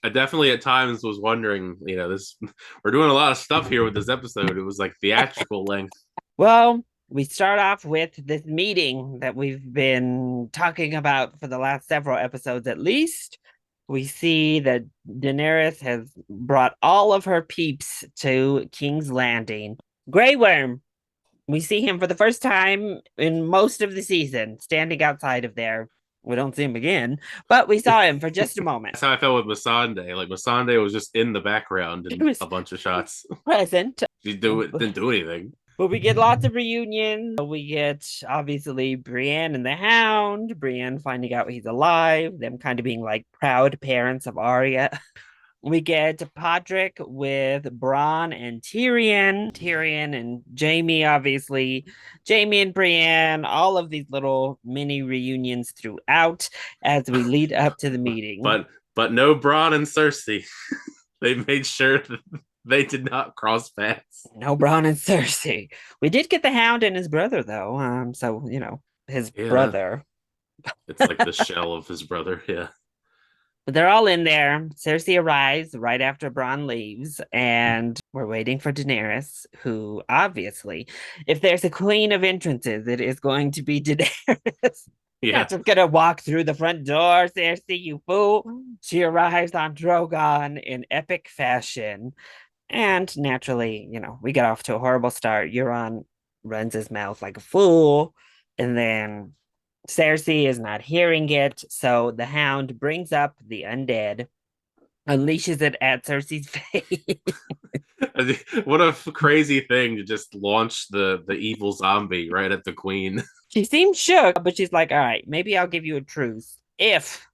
S2: I definitely at times was wondering, this we're doing a lot of stuff here with this episode. It was like theatrical length.
S1: Well, we start off with this meeting that we've been talking about for the last several episodes at least. We see that Daenerys has brought all of her peeps to King's Landing. Grey Worm, we see him for the first time in most of the season, standing outside of there. We don't see him again, but we saw him for just a moment.
S2: That's how I felt with Missandei. Like Missandei was just in the background in a bunch of shots.
S1: Present.
S2: Didn't do anything.
S1: But we get lots of reunions. We get obviously Brienne and the Hound, Brienne finding out he's alive, them kind of being like proud parents of Arya. We get Podrick with Bronn and Tyrion and Jaime, obviously, Jaime and Brienne, all of these little mini reunions throughout as we lead up to the meeting.
S2: But no Bronn and Cersei. They made sure that they did not cross paths.
S1: No Bronn and Cersei. We did get the Hound and his brother, though. So his brother.
S2: It's like the shell of his brother. Yeah.
S1: But they're all in there. Cersei arrives right after Bronn leaves, and we're waiting for Daenerys, who obviously, if there's a queen of entrances, it is going to be Daenerys.
S2: Yeah.
S1: Not just gonna walk through the front door, Cersei, you fool. She arrives on Drogon in epic fashion. And naturally, we get off to a horrible start. Euron runs his mouth like a fool, and then Cersei is not hearing it, so the Hound brings up the undead, unleashes it at Cersei's face.
S2: What a crazy thing to just launch the evil zombie right at the queen.
S1: She seems shook, but she's like, all right, maybe I'll give you a truce. If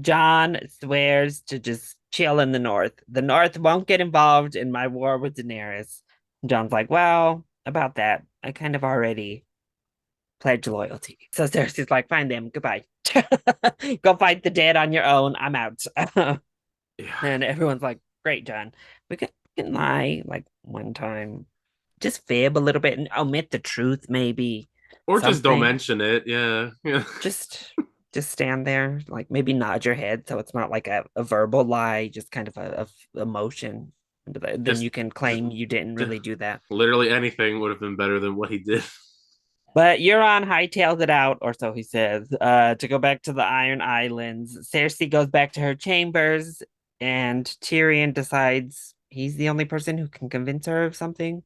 S1: Jon swears to just chill in the North, the North won't get involved in my war with Daenerys. Jon's like, well, about that, I kind of already pledge loyalty. So Cersei's like, find them, goodbye. Go fight the dead on your own. I'm out. And everyone's like, great, Jon. We can lie like one time. Just fib a little bit and omit the truth, maybe.
S2: Or just don't mention it. Yeah.
S1: Just stand there, like maybe nod your head so it's not like a verbal lie, just kind of a emotion. Then you can claim you didn't really do that.
S2: Literally anything would have been better than what he did.
S1: But Euron hightails it out, or so he says, to go back to the Iron Islands. Cersei goes back to her chambers, and Tyrion decides he's the only person who can convince her of something.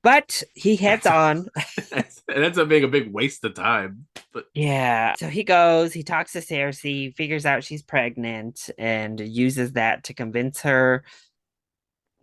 S1: But he heads on.
S2: It ends up being a big waste of time. But
S1: yeah, so he goes, he talks to Cersei, figures out she's pregnant, and uses that to convince her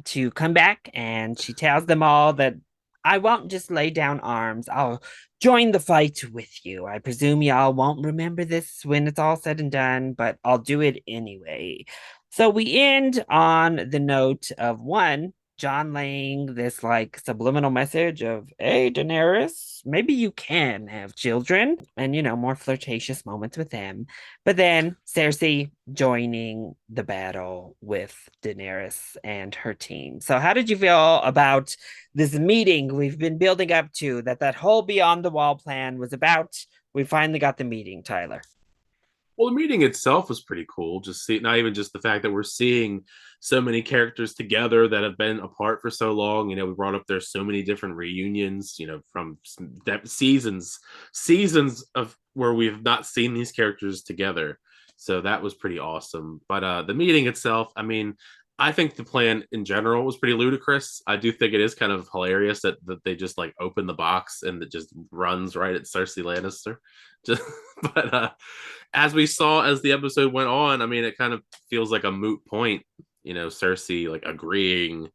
S1: to come back. And she tells them all that I won't just lay down arms. I'll join the fight with you. I presume y'all won't remember this when it's all said and done, but I'll do it anyway. So we end on the note of one, Jon laying this like subliminal message of, hey, Daenerys, maybe you can have children, and more flirtatious moments with them. But then Cersei joining the battle with Daenerys and her team. So how did you feel about this meeting we've been building up to, that whole Beyond the Wall plan was about? We finally got the meeting, Tyler.
S2: Well, the meeting itself was pretty cool. Not even just the fact that we're seeing so many characters together that have been apart for so long. We brought up there's so many different reunions, from seasons of where we've not seen these characters together. So that was pretty awesome. But the meeting itself, I mean, I think the plan in general was pretty ludicrous. I do think it is kind of hilarious that they just like open the box and it just runs right at Cersei Lannister. Just, but as we saw as the episode went on, I mean, it kind of feels like a moot point. Cersei like agreeing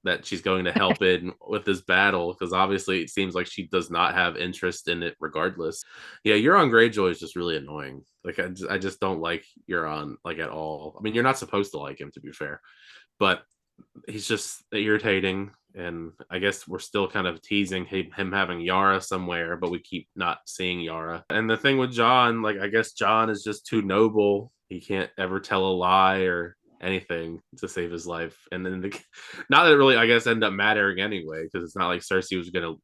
S2: that she's going to help in with this battle because obviously it seems like she does not have interest in it regardless. Yeah, Euron Greyjoy is just really annoying. Like I just don't like Euron like at all. I mean, you're not supposed to like him to be fair, but he's just irritating. And I guess we're still kind of teasing him having Yara somewhere, but we keep not seeing Yara. And the thing with Jon, like I guess Jon is just too noble. He can't ever tell a lie or anything to save his life. And then not that it really, I guess, end up mattering anyway, because it's not like Cersei was gonna,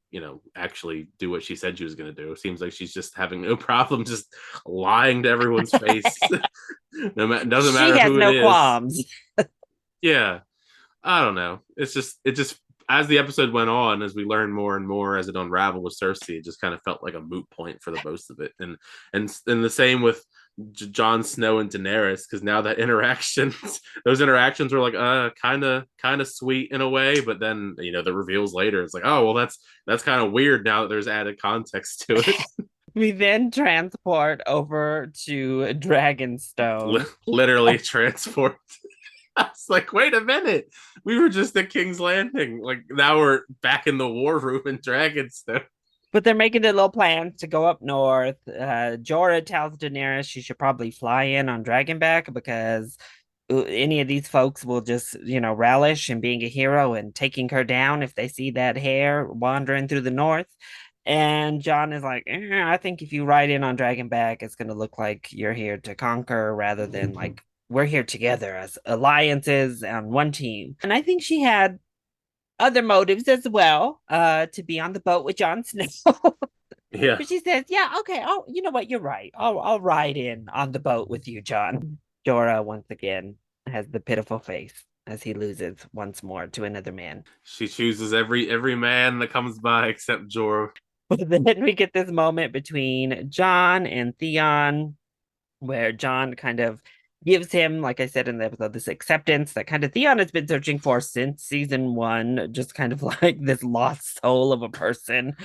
S2: actually do what she said she was gonna do. It seems like she's just having no problem just lying to everyone's face. Doesn't
S1: She
S2: matter
S1: has
S2: who it
S1: no
S2: is.
S1: qualms.
S2: Yeah, I don't know. It just as the episode went on, as we learned more and more as it unraveled with Cersei, it just kind of felt like a moot point for the most of it. And the same with Jon Snow and Daenerys, because now that those interactions were like kind of sweet in a way, but then the reveals later, it's like, oh well, that's kind of weird now that there's added context to it.
S1: We then transport over to Dragonstone.
S2: Literally transport. I was like, wait a minute. We were just at King's Landing. Like now we're back in the war room in Dragonstone.
S1: But they're making their little plans to go up north. Jorah tells Daenerys she should probably fly in on Dragonback because any of these folks will just, relish in being a hero and taking her down if they see that hair wandering through the north. And Jon is like, I think if you ride in on Dragonback, it's going to look like you're here to conquer rather than like we're here together as alliances on one team. And I think she had other motives as well, to be on the boat with Jon Snow.
S2: Yeah.
S1: But she says, yeah, okay. Oh, you know what? You're right. I'll ride in on the boat with you, Jon. Jorah once again has the pitiful face as he loses once more to another man.
S2: She chooses every man that comes by except Jorah.
S1: But then we get this moment between Jon and Theon where Jon kind of gives him, like I said in the episode, this acceptance that kind of Theon has been searching for since season one, just kind of like this lost soul of a person.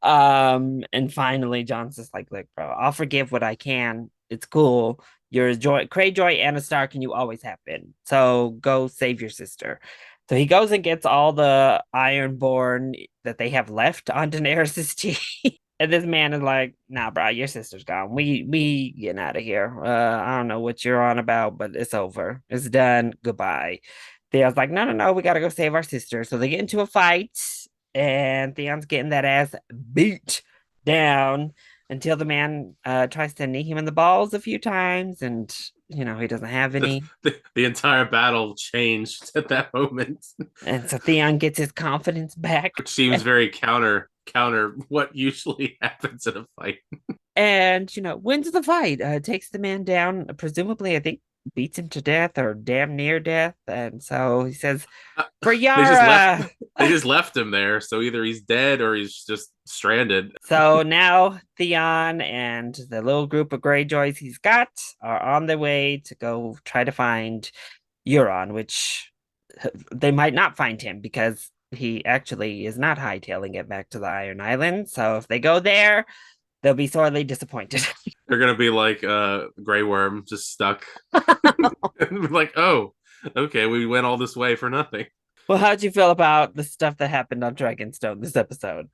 S1: And finally Jon's just like, look, bro, I'll forgive what I can. It's cool. You're a Greyjoy and a Stark, and you always have been. So go save your sister. So he goes and gets all the Ironborn that they have left on Daenerys' team. And this man is like, nah, bro, your sister's gone. We getting out of here. I don't know what you're on about, but it's over. It's done. Goodbye. Theon's like, no, we gotta go save our sister. So they get into a fight, and Theon's getting that ass beat down until the man tries to knee him in the balls a few times, and he doesn't have any.
S2: The entire battle changed at that moment.
S1: And so Theon gets his confidence back.
S2: Which seems very counter what usually happens in a fight.
S1: And wins the fight, takes the man down, presumably I think beats him to death or damn near death. And so he says, for Yara.
S2: They just left him there, so either he's dead or he's just stranded.
S1: So now Theon and the little group of Greyjoys he's got are on their way to go try to find Euron, which they might not find him because he actually is not hightailing it back to the Iron Island. So if they go there, they'll be sorely disappointed.
S2: They're gonna be like Grey Worm, just stuck. And like, oh, okay, we went all this way for nothing.
S1: Well, how'd you feel about the stuff that happened on Dragonstone this episode?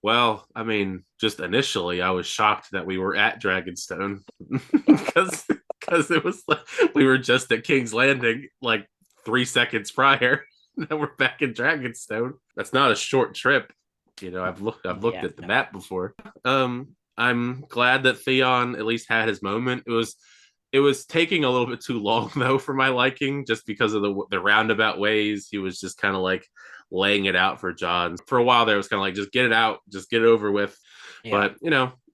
S2: Well, I mean, just initially, I was shocked that we were at Dragonstone because it was like we were just at King's Landing like 3 seconds prior. Now we're back in Dragonstone. That's not a short trip. I've looked at the map before. I'm glad that Theon at least had his moment. It was taking a little bit too long though for my liking, just because of the roundabout ways. He was just kind of like laying it out for Jon. For a while there, it was kind of like, just get it out, just get it over with. Yeah.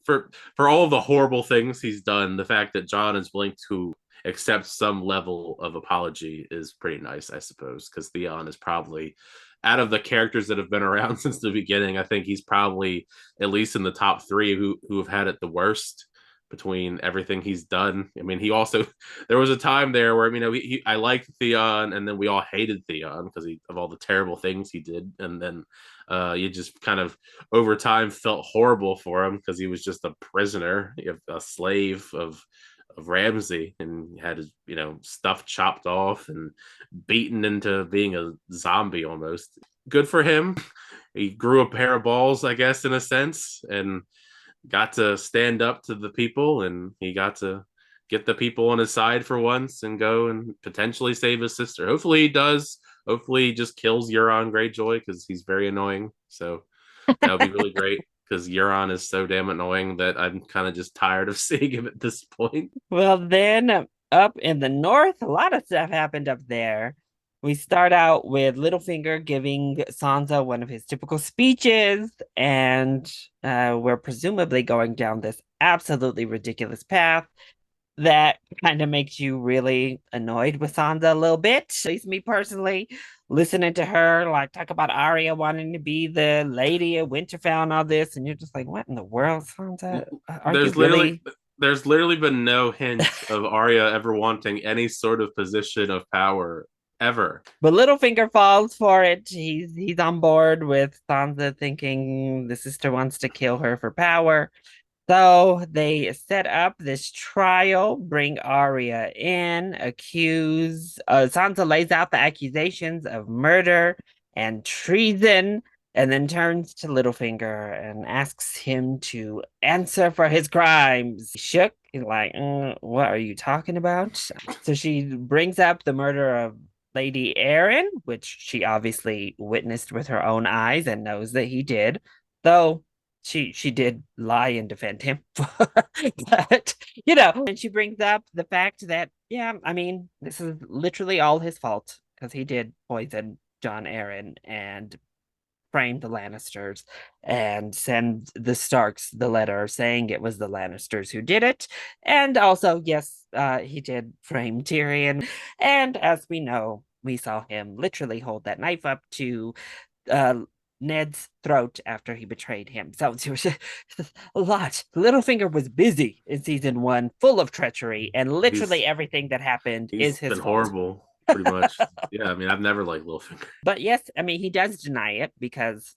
S2: But for all of the horrible things he's done, the fact that Jon is willing to accept some level of apology is pretty nice, I suppose, because Theon is probably, out of the characters that have been around since the beginning, I think he's probably at least in the top 3 who have had it the worst. between everything he's done. I mean, he also there was a time there where I liked Theon, and then we all hated Theon because of all the terrible things he did, and then you just kind of over time felt horrible for him because he was just a prisoner, a slave of Ramsay, and had his stuff chopped off and beaten into being a zombie almost. Good for him. He grew a pair of balls, I guess, in a sense, and got to stand up to the people, and he got to get the people on his side for once and go and potentially save his sister. Hopefully he does. Hopefully he just kills Euron Greyjoy because he's very annoying. So that would be really great because Euron is so damn annoying that I'm kind of just tired of seeing him at this point.
S1: Well, then up in the north, a lot of stuff happened up there. We start out with Littlefinger giving Sansa one of his typical speeches, and we're presumably going down this absolutely ridiculous path that kind of makes you really annoyed with Sansa a little bit. At least me personally, listening to her like talk about Arya wanting to be the lady of Winterfell and all this, and you're just like, what in the world, Sansa? Are you
S2: There's literally
S1: really?
S2: there's literally been no hint of Arya ever wanting any sort of position of power ever.
S1: But Littlefinger falls for it. He's on board with Sansa, thinking the sister wants to kill her for power. So they set up this trial, bring Arya in, accuse. Sansa lays out the accusations of murder and treason, and then turns to Littlefinger and asks him to answer for his crimes. Shook, like, what are you talking about? So she brings up the murder of Lady Arryn, which she obviously witnessed with her own eyes and knows that he did, though she did lie and defend him. But and she brings up the fact that, yeah, I mean, this is literally all his fault because he did poison John Arryn and frame the Lannisters and send the Starks the letter saying it was the Lannisters who did it. And also, yes, he did frame Tyrion. And as we know, we saw him literally hold that knife up to uh, Ned's throat after he betrayed him. So there was a lot. Littlefinger was busy in season one, full of treachery, and literally everything that happened is
S2: He's
S1: his
S2: been
S1: fault.
S2: horrible, pretty much. Yeah, I mean, I've never liked Littlefinger.
S1: But yes, I mean, he does deny it because,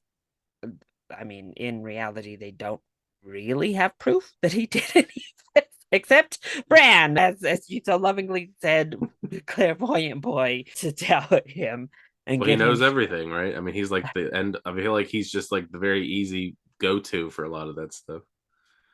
S1: I mean, in reality, they don't really have proof that he did any of this, except Bran, as you so lovingly said, clairvoyant boy, to tell him and
S2: Well, he
S1: give him.
S2: knows everything, right? I mean, he's like the end. I feel like he's just like the very easy go-to for a lot of that stuff.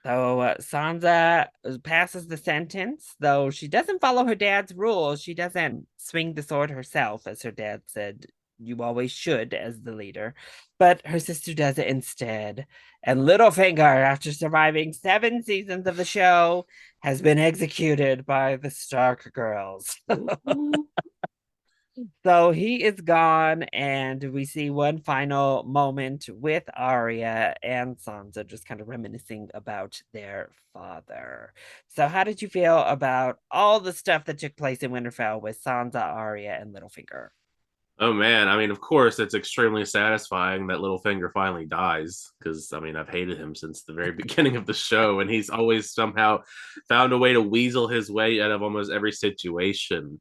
S1: So Sansa passes the sentence, though she doesn't follow her dad's rules. She doesn't swing the sword herself, as her dad said you always should as the leader. But her sister does it instead. And Littlefinger, after surviving 7 seasons of the show, has been executed by the Stark girls. So he is gone, and we see one final moment with Arya and Sansa just kind of reminiscing about their father. So, how did you feel about all the stuff that took place in Winterfell with Sansa, Arya, and Littlefinger?
S2: Oh man, I mean, of course, it's extremely satisfying that Littlefinger finally dies because I mean, I've hated him since the very beginning of the show, and he's always somehow found a way to weasel his way out of almost every situation,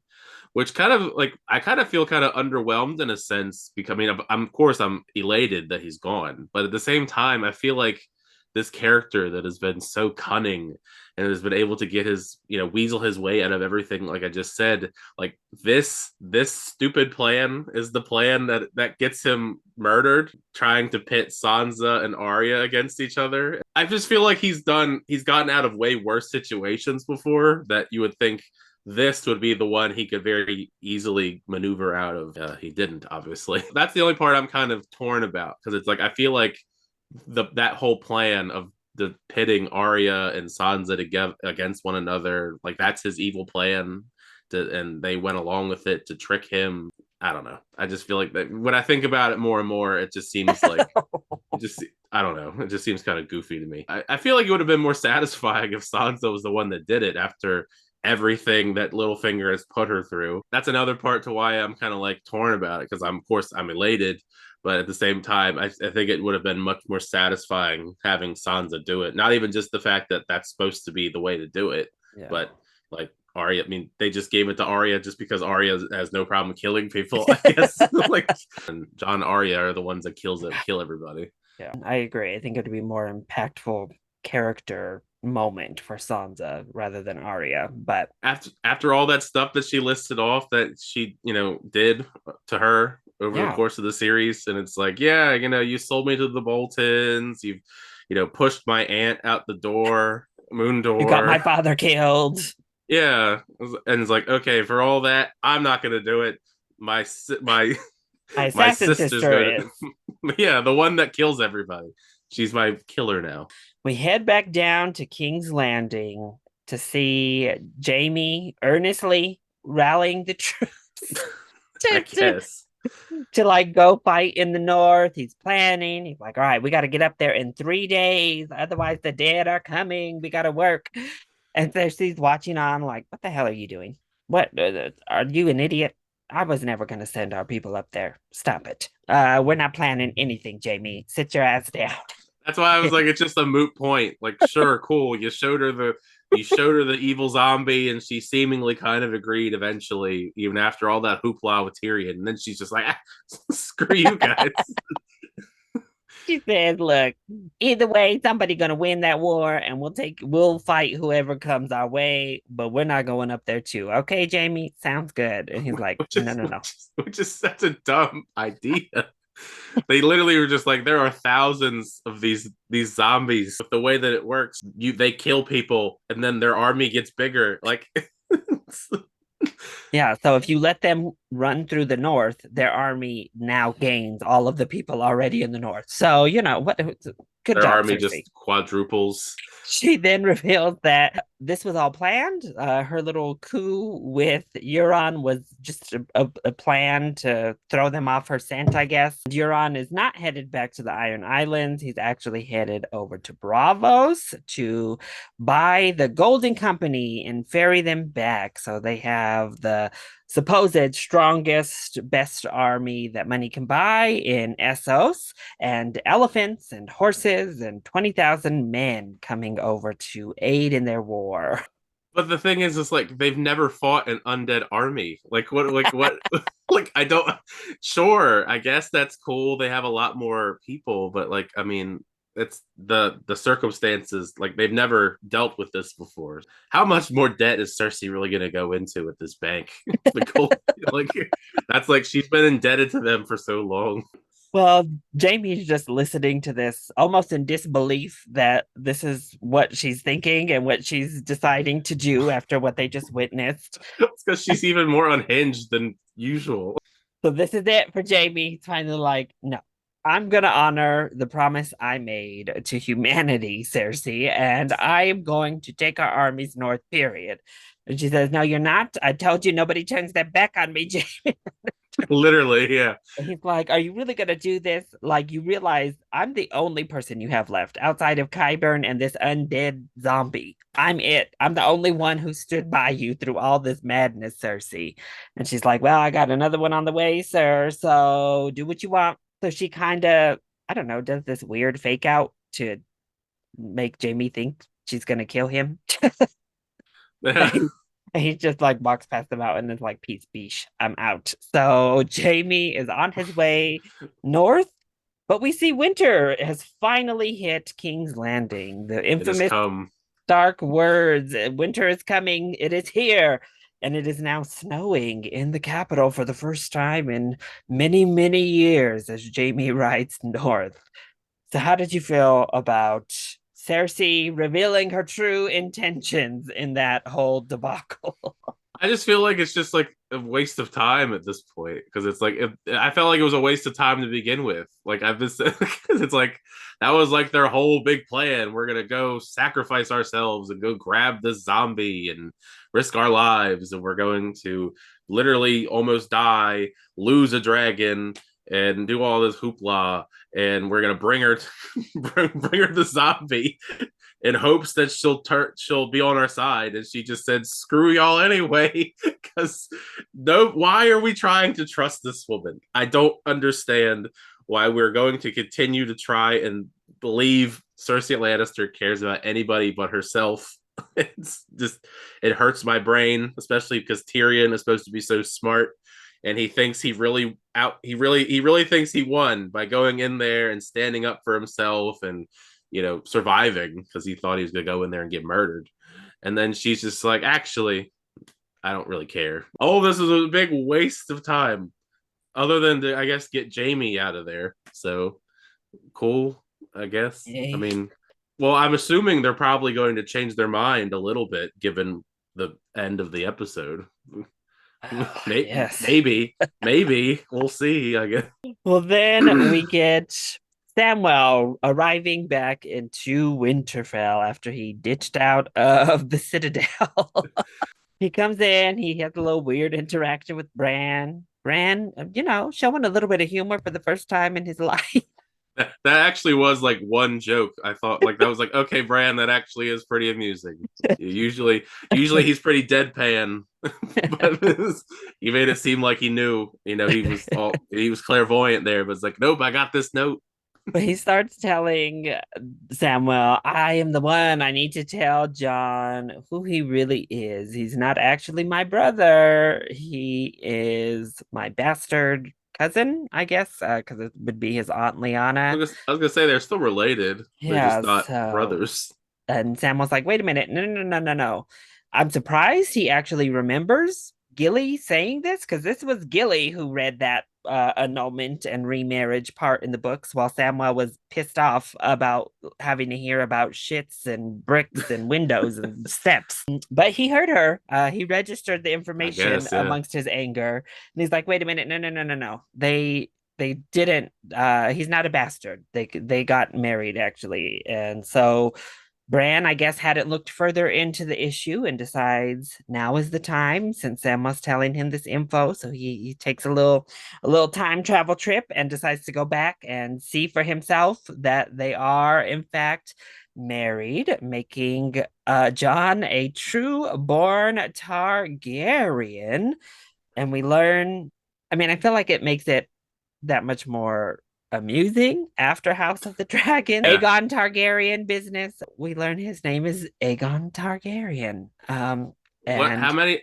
S2: which kind of like I kind of feel kind of underwhelmed in a sense because I mean, of course, I'm elated that he's gone, but at the same time, I feel like this character that has been so cunning and has been able to get his weasel his way out of everything, like I just said, like this stupid plan is the plan that gets him murdered, trying to pit Sansa and Arya against each other. I just feel like he's gotten out of way worse situations before that you would think this would be the one he could very easily maneuver out of. He didn't, obviously. That's the only part I'm kind of torn about because it's like I feel like that whole plan of the pitting Arya and Sansa together against one another, like that's his evil plan, and they went along with it to trick him. I don't know. I just feel like that when I think about it more and more, it just seems like I don't know. It just seems kind of goofy to me. I feel like it would have been more satisfying if Sansa was the one that did it after everything that Littlefinger has put her through. That's another part to why I'm kind of like torn about it because of course I'm elated, But at the same time, I think it would have been much more satisfying having Sansa do it. Not even just the fact that that's supposed to be the way to do it, but like Arya. I mean, they just gave it to Arya just because Arya has no problem killing people. I guess like and Jon and Arya are the ones that kill everybody.
S1: Yeah, I agree. I think it would be more impactful character moment for Sansa rather than Arya. But
S2: after all that stuff that she listed off that she did to her over the course of the series, and it's like, yeah, you sold me to the Boltons, you've pushed my aunt out the door, moon door,
S1: you got my father killed.
S2: Yeah, and it's like, okay, for all that, I'm not gonna do it. My
S1: assassin
S2: sister's
S1: sister
S2: gonna,
S1: is.
S2: yeah, the one that kills everybody. She's my killer now.
S1: We head back down to King's Landing to see Jaime earnestly rallying the troops
S2: I guess.
S1: to like go fight in the north. He's planning. He's like, all right, we got to get up there in 3 days. Otherwise, the dead are coming. We got to work. And Cersei's watching on, like, what the hell are you doing? What are you an idiot? I was never going to send our people up there. Stop it. We're not planning anything, Jaime. Sit your ass down.
S2: That's why I was like, it's just a moot point. Like, sure, cool. You showed her the evil zombie, and she seemingly kind of agreed eventually, even after all that hoopla with Tyrion. And then she's just like, screw you guys.
S1: She says, look, either way, somebody gonna win that war, and we'll fight whoever comes our way, but we're not going up there too. Okay, Jaime? Sounds good. And he's like, no.
S2: Which is such a dumb idea. They literally were just like, there are thousands of these zombies. The way that it works, they kill people and then their army gets bigger. Like
S1: yeah, so if you let them run through the north, their army now gains all of the people already in the north. So, what good
S2: their
S1: job,
S2: army
S1: Cersei.
S2: just quadruples.
S1: She then reveals that this was all planned. Her little coup with Euron was just a plan to throw them off her scent, I guess. Euron is not headed back to the Iron Islands. He's actually headed over to Bravos to buy the Golden Company and ferry them back. So they have the supposed strongest, best army that money can buy in Essos, and elephants and horses and 20,000 men coming over to aid in their war.
S2: But the thing is, it's like they've never fought an undead army. Like what? Like I don't. Sure, I guess that's cool. They have a lot more people, but like, I mean, it's the circumstances. Like they've never dealt with this before. How much more debt is Cersei really going to go into with this bank? Like that's like she's been indebted to them for so long.
S1: Well, Jaime's just listening to this almost in disbelief that this is what she's thinking and what she's deciding to do after what they just witnessed.
S2: It's because she's even more unhinged than usual.
S1: So this is it for Jaime. He's finally like, no, I'm going to honor the promise I made to humanity, Cersei, and I'm going to take our armies north, period. And she says, no, you're not. I told you nobody turns their back on me, Jaime.
S2: Literally, yeah.
S1: And he's like, are you really going to do this? Like, you realize I'm the only person you have left outside of Qyburn and this undead zombie. I'm it. I'm the only one who stood by you through all this madness, Cersei. And she's like, well, I got another one on the way, sir. So do what you want. So she kind of, I don't know, does this weird fake out to make Jaime think she's going to kill him. And he just like walks past the mountain and is like, peace, beesh, I'm out. So Jaime is on his way north, but we see winter has finally hit King's Landing. The infamous dark words, winter is coming, it is here. And it is now snowing in the capital for the first time in many, many years as Jaime rides north. So how did you feel about Cersei revealing her true intentions in that whole debacle?
S2: I just feel like it's just like a waste of time at this point because it's like I felt like it was a waste of time to begin with. Like I've been, it's like that was like their whole big plan. We're gonna go sacrifice ourselves and go grab this zombie and risk our lives, and we're going to literally almost die, lose a dragon, and do all this hoopla, and we're gonna bring her the zombie in hopes that she'll be on our side. And she just said, screw y'all anyway. Because why are we trying to trust this woman? I don't understand why we're going to continue to try and believe Cersei Lannister cares about anybody but herself. It's just, it hurts my brain, especially because Tyrion is supposed to be so smart, and he thinks he really thinks he won by going in there and standing up for himself and surviving, because he thought he was gonna go in there and get murdered. And then she's just like, actually, I don't really care. All this is a big waste of time, other than to, I guess, get Jamie out of there. So cool, I guess. I
S1: Yay.
S2: mean, well, I'm assuming they're probably going to change their mind a little bit given the end of the episode.
S1: Yes.
S2: Maybe we'll see, I guess.
S1: Well, then we get Samwell arriving back into Winterfell after he ditched out of the Citadel. He comes in, he has a little weird interaction with Bran. Bran, showing a little bit of humor for the first time in his life.
S2: That actually was like one joke. I thought like that was like, okay, Bran, that actually is pretty amusing. Usually he's pretty deadpan, but he made it seem like he knew. He was clairvoyant there, but it's like, nope, I got this note.
S1: But he starts telling Samuel, I am the one. I need to tell John who he really is. He's not actually my brother. He is my bastard cousin, I guess, because it would be his Aunt Lyanna.
S2: I was gonna say they're still related. They're
S1: Yeah,
S2: just not
S1: so
S2: brothers.
S1: and Sam was like, wait a minute. No, no, no, no, no. I'm surprised he actually remembers Gilly saying this, because this was Gilly who read that annulment and remarriage part in the books, while Samwell was pissed off about having to hear about shits and bricks and windows and steps. But he heard her. He registered the information
S2: guess, yeah.
S1: amongst his anger. And he's like, wait a minute. No, no, no, no, no. They didn't he's not a bastard. They got married actually. And so Bran, I guess, hadn't looked further into the issue and decides now is the time, since Sam was telling him this info. So he takes a little time travel trip and decides to go back and see for himself that they are in fact married, making John a true born Targaryen. And we learn, I mean, I feel like it makes it that much more amusing after House of the Dragon.
S2: Yeah.
S1: Aegon Targaryen business. We learn his name is Aegon Targaryen.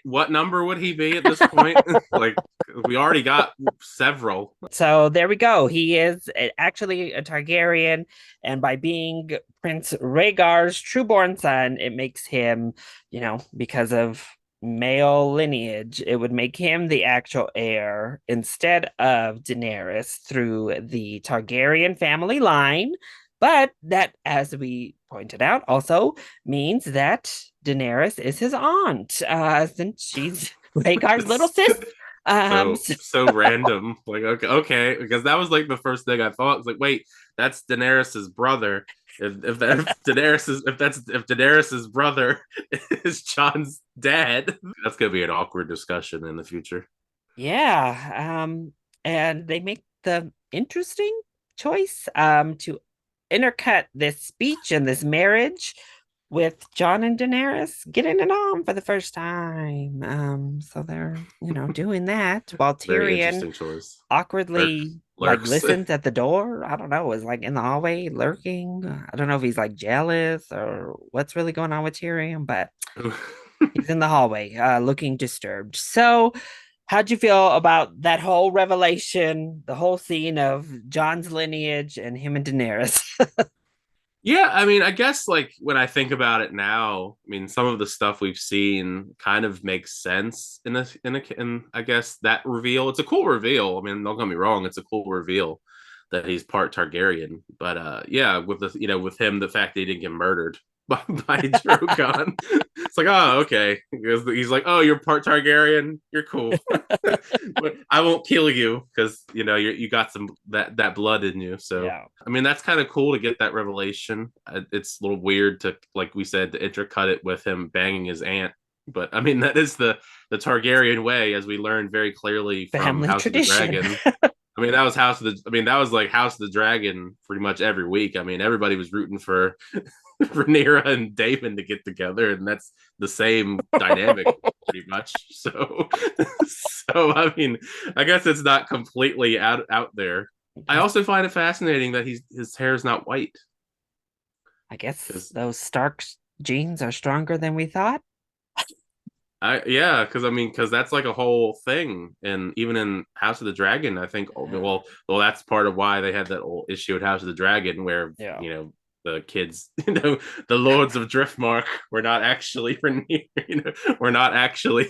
S2: What number would he be at this point? Like, we already got several.
S1: So there we go. He is actually a Targaryen, and by being Prince Rhaegar's trueborn son, it makes him, because of male lineage, it would make him the actual heir instead of Daenerys through the Targaryen family line. But that, as we pointed out, also means that Daenerys is his aunt, since she's Rhaegar's little sis.
S2: So random. Like, okay, because that was like the first thing I thought. It's like, wait, that's Daenerys's brother. If Daenerys's brother is John's dad, that's gonna be an awkward discussion in the future.
S1: Yeah, and they make the interesting choice to intercut this speech and this marriage with John and Daenerys getting it on for the first time. So they're, doing that while
S2: Very interesting
S1: Tyrion
S2: choice.
S1: awkwardly
S2: Lurks.
S1: listens at the door. I don't know, is like in the hallway lurking. I don't know if he's like jealous or what's really going on with Tyrion, but he's in the hallway looking disturbed. So how'd you feel about that whole revelation, the whole scene of John's lineage and him and Daenerys?
S2: Yeah, I mean, I guess like when I think about it now, I mean, some of the stuff we've seen kind of makes sense in I guess that reveal. It's a cool reveal. I mean, don't get me wrong, it's a cool reveal that he's part Targaryen. But yeah, with with him, the fact that he didn't get murdered by Drogon. It's like, oh, okay. Because he's like, oh, you're part Targaryen. You're cool. But I won't kill you because you got some that blood in you. So
S1: Yeah.
S2: I mean, that's kind of cool to get that revelation. It's a little weird to, like we said, to intercut it with him banging his aunt. But I mean, that is the Targaryen way, as we learned very clearly from
S1: Family
S2: House
S1: tradition.
S2: of the Dragon. I mean, that was like House of the Dragon pretty much every week. I mean, everybody was rooting for Rhaenyra and Daemon to get together, and that's the same dynamic pretty much. So I mean, I guess it's not completely out there. I also find it fascinating that his hair is not white.
S1: I guess those Stark genes are stronger than we thought.
S2: Because that's like a whole thing, and even in House of the Dragon, I think. Well, that's part of why they had that whole issue at House of the Dragon, where the kids, the Lords of Driftmark were not actually were not actually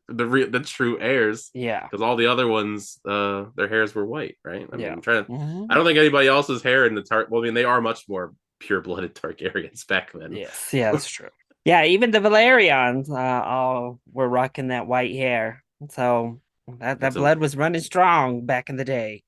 S2: the true heirs.
S1: Yeah,
S2: because all the other ones, their hairs were white, right? I mean,
S1: yeah.
S2: I'm trying to. I don't think anybody else's hair in the Well, I mean, they are much more pure-blooded Targaryens back then.
S1: Yes, yeah, that's true. Yeah, even the Valerians all were rocking that white hair. So that
S2: It's a
S1: blood was running strong back in the day.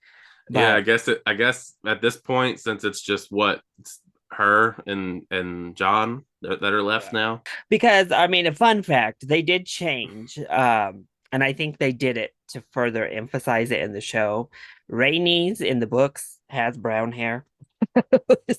S2: Yeah,
S1: But
S2: I guess at this point, since it's just it's her and John that are left now.
S1: because I mean, a fun fact, they did change. And I think they did it to further emphasize it in the show. Rhaenys in the books has brown hair.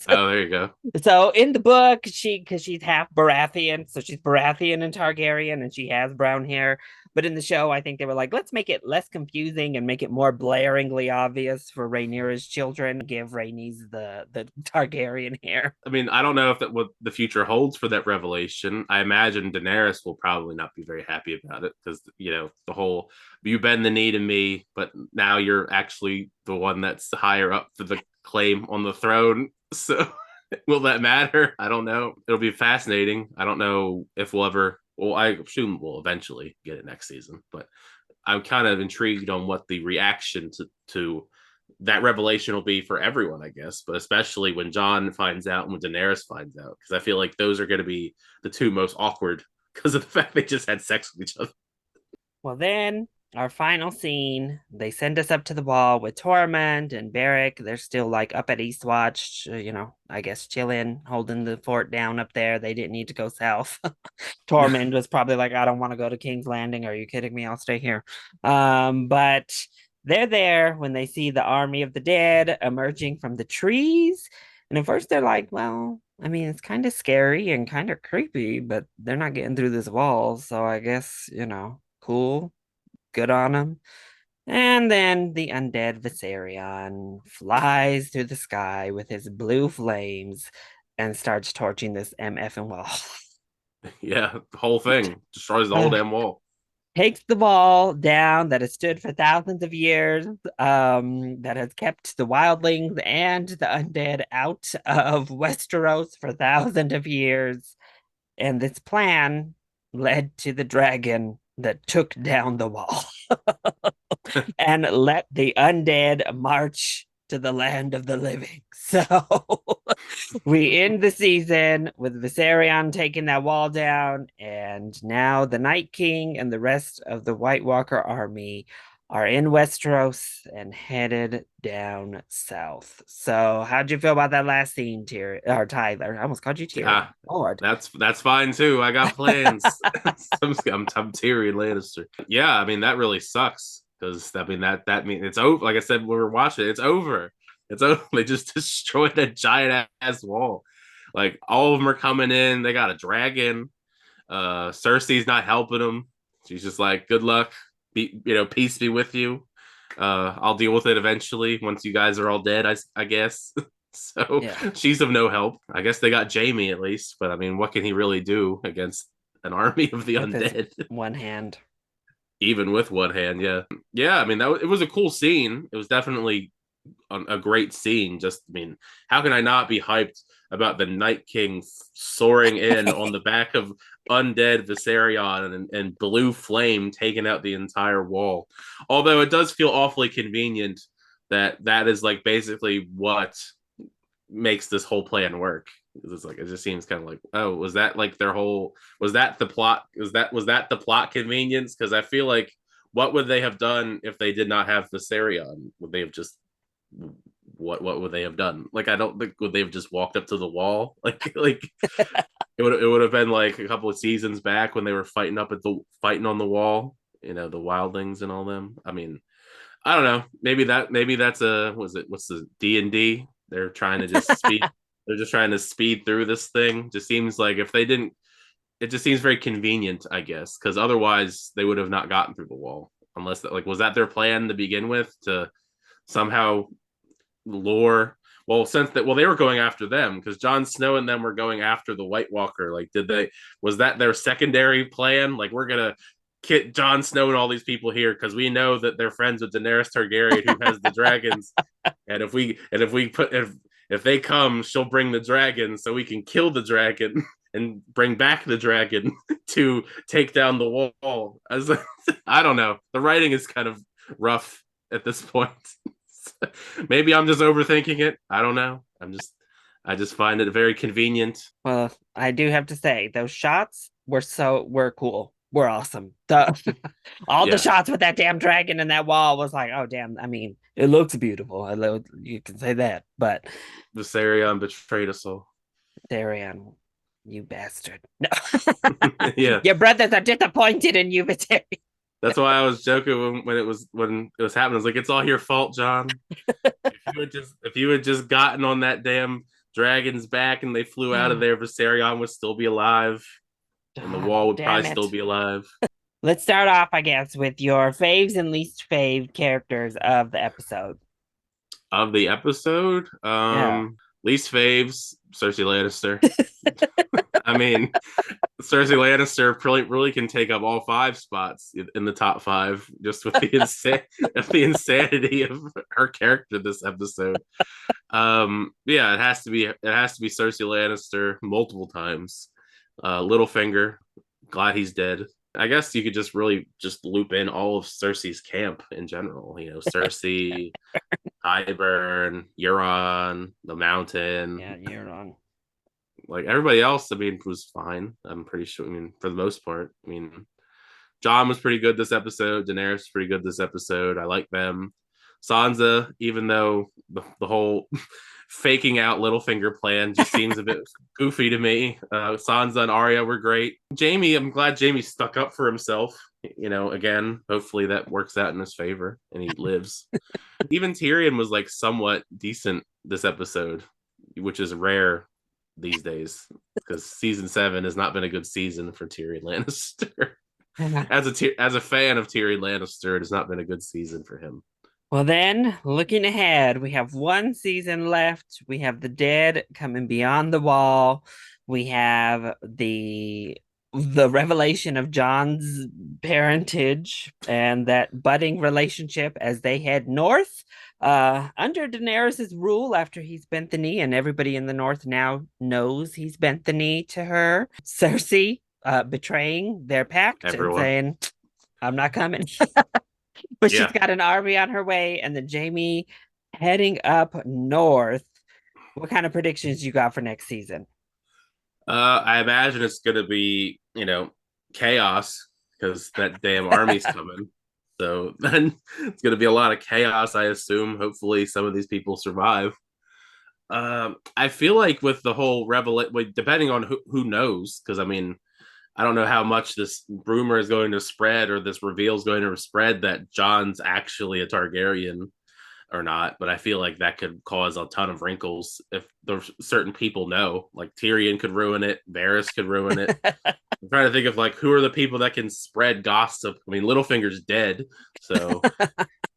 S2: Oh, there you go.
S1: So in the book, because she's half Baratheon, so she's Baratheon and Targaryen, and she has brown hair. But in the show, I think they were like, let's make it less confusing and make it more blaringly obvious for Rhaenyra's children. Give Rhaenys the Targaryen hair.
S2: I mean, I don't know if that what the future holds for that revelation. I imagine Daenerys will probably not be very happy about it because the whole you bend the knee to me, but now you're actually the one that's higher up for the claim on the throne. So will that matter? I don't know. It'll be fascinating. I don't know if we'll ever. Well, I assume we'll eventually get it next season, but I'm kind of intrigued on what the reaction to that revelation will be for everyone, I guess, but especially when John finds out and when Daenerys finds out, because I feel like those are going to be the two most awkward because of the fact they just had sex with each other.
S1: Well, then our final scene, they send us up to the wall with Tormund and Beric. They're still like up at Eastwatch, I guess chilling, holding the fort down up there. They didn't need to go south. Tormund was probably like, I don't want to go to King's Landing. Are you kidding me? I'll stay here. But they're there when they see the army of the dead emerging from the trees. And at first they're like, well, I mean, it's kind of scary and kind of creepy, but they're not getting through this wall. So I guess, cool, good on them. And then the undead Viserion flies through the sky with his blue flames and starts torching this MF wall.
S2: Yeah, the whole thing destroys the whole damn wall.
S1: Takes the wall down that has stood for thousands of years, that has kept the wildlings and the undead out of Westeros for thousands of years. And this plan led to the dragon that took down the wall and let the undead march to the land of the living. So we end the season with Viserion taking that wall down, and now the Night King and the rest of the White Walker army are in Westeros and headed down south. So, how'd you feel about that last scene, Tyler? I almost called you Tyrion.
S2: Yeah, Lord, that's fine too. I got plans. I'm Tyrion Lannister. Yeah, I mean that really sucks because I mean that means it's over. Like I said, when we were watching it, it's over. It's over. They just destroyed a giant ass wall. Like all of them are coming in. They got a dragon. Cersei's not helping them. She's just like, good luck. Peace be with you. I'll deal with it eventually once you guys are all dead, I guess. So yeah. She's of no help. I guess they got Jaime at least, but I mean, what can he really do against an army of the undead?
S1: One hand.
S2: Even with one hand, yeah. Yeah, I mean, it was a cool scene. It was definitely a great scene. Just, I mean, how can I not be hyped about the Night King soaring in on the back of undead Viserion and blue flame taking out the entire wall? Although it does feel awfully convenient that is like basically what makes this whole plan work. It's like it just seems kind of like, oh, was that like their whole? Was that the plot? Was that the plot convenience? Because I feel like what would they have done if they did not have Viserion? Would they have just what would they have done? Like I don't think would they have just walked up to the wall? Like it would have been like a couple of seasons back when they were fighting on the wall, the wildlings and all them. I mean, I don't know. Maybe that's what's the D&D? They're trying to just speed. They're just trying to speed through this thing. Just seems like if they didn't, it just seems very convenient, I guess, because otherwise they would have not gotten through the wall. Unless was that their plan to begin with, to somehow lure. Well, since that, well, they were going after them because Jon Snow and them were going after the White Walker. Like, did they? Was that their secondary plan? Like, we're gonna get Jon Snow and all these people here because we know that they're friends with Daenerys Targaryen, who has the dragons. And if they come, she'll bring the dragon, so we can kill the dragon and bring back the dragon to take down the wall. I don't know. The writing is kind of rough at this point. Maybe I'm just overthinking it. I don't know. I just find it very convenient.
S1: Well, I do have to say those shots were cool. Were awesome. All the shots with that damn dragon and that wall was like, oh damn. I mean, it looks beautiful. You can say that, but
S2: Viserion betrayed us all.
S1: Viserion, you bastard. No.
S2: Yeah.
S1: Your brothers are disappointed in you, Viserion.
S2: That's why I was joking when it was happening. I was like, it's all your fault, Jon. If you had just gotten on that damn dragon's back and they flew out of there, Viserion would still be alive. And the wall would probably still be alive.
S1: Let's start off, I guess, with your faves and least fave characters of the episode.
S2: Of the episode? Least faves, Cersei Lannister. I mean, Cersei Lannister really can take up all 5 spots in the top 5 just with the insanity of her character this episode. Yeah, it has to be Cersei Lannister multiple times. Littlefinger, glad he's dead. I guess you could just really just loop in all of Cersei's camp in general. You know, Cersei, Qyburn, Euron, the Mountain.
S1: Yeah, Euron.
S2: Like everybody else, I mean, was fine. I'm pretty sure. I mean, for the most part, I mean, Jon was pretty good this episode. Daenerys was pretty good this episode. I like them. Sansa, even though the whole faking out Littlefinger plan just seems a bit goofy to me. Sansa and Arya were great. Jaime, I'm glad Jaime stuck up for himself. You know, again, hopefully that works out in his favor and he lives. Even Tyrion was like somewhat decent this episode, which is rare these days because season 7 has not been a good season for Tyrion Lannister. As a fan of Tyrion Lannister, it has not been a good season for him.
S1: Well, then, looking ahead, we have 1 season left. We have the dead coming beyond the wall. We have the revelation of Jon's parentage and that budding relationship as they head north. Under Daenerys' rule, after he's bent the knee, and everybody in the north now knows he's bent the knee to her. Cersei betraying their pact and saying, I'm not coming. But she's got an army on her way, and then Jaime heading up north. What kind of predictions you got for next season?
S2: I imagine it's going to be, chaos because that damn army's coming. So then it's going to be a lot of chaos, I assume. Hopefully some of these people survive. I feel like with the whole depending on who knows, because I mean, I don't know how much this rumor is going to spread or this reveal is going to spread that Jon's actually a Targaryen or not, but I feel like that could cause a ton of wrinkles if there's certain people know. Like Tyrion could ruin it, Varys could ruin it. I'm trying to think of like who are the people that can spread gossip. I mean, Littlefinger's dead, so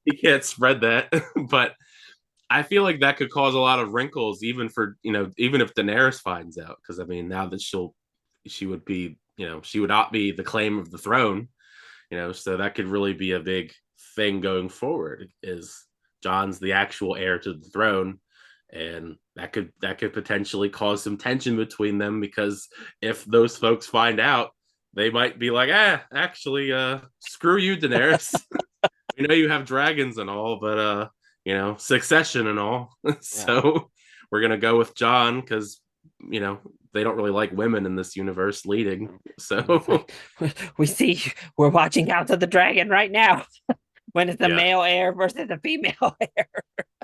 S2: he can't spread that. But I feel like that could cause a lot of wrinkles, even for even if Daenerys finds out, because I mean, now that she would be, she would not be the claim of the throne, so that could really be a big thing going forward. Is Jon's the actual heir to the throne, and that could potentially cause some tension between them, because if those folks find out, they might be like, actually, screw you, Daenerys. We know you have dragons and all, but succession and all. So we're gonna go with Jon because they don't really like women in this universe leading. So
S1: we're watching House of the Dragon right now. When it's a male heir versus a female heir.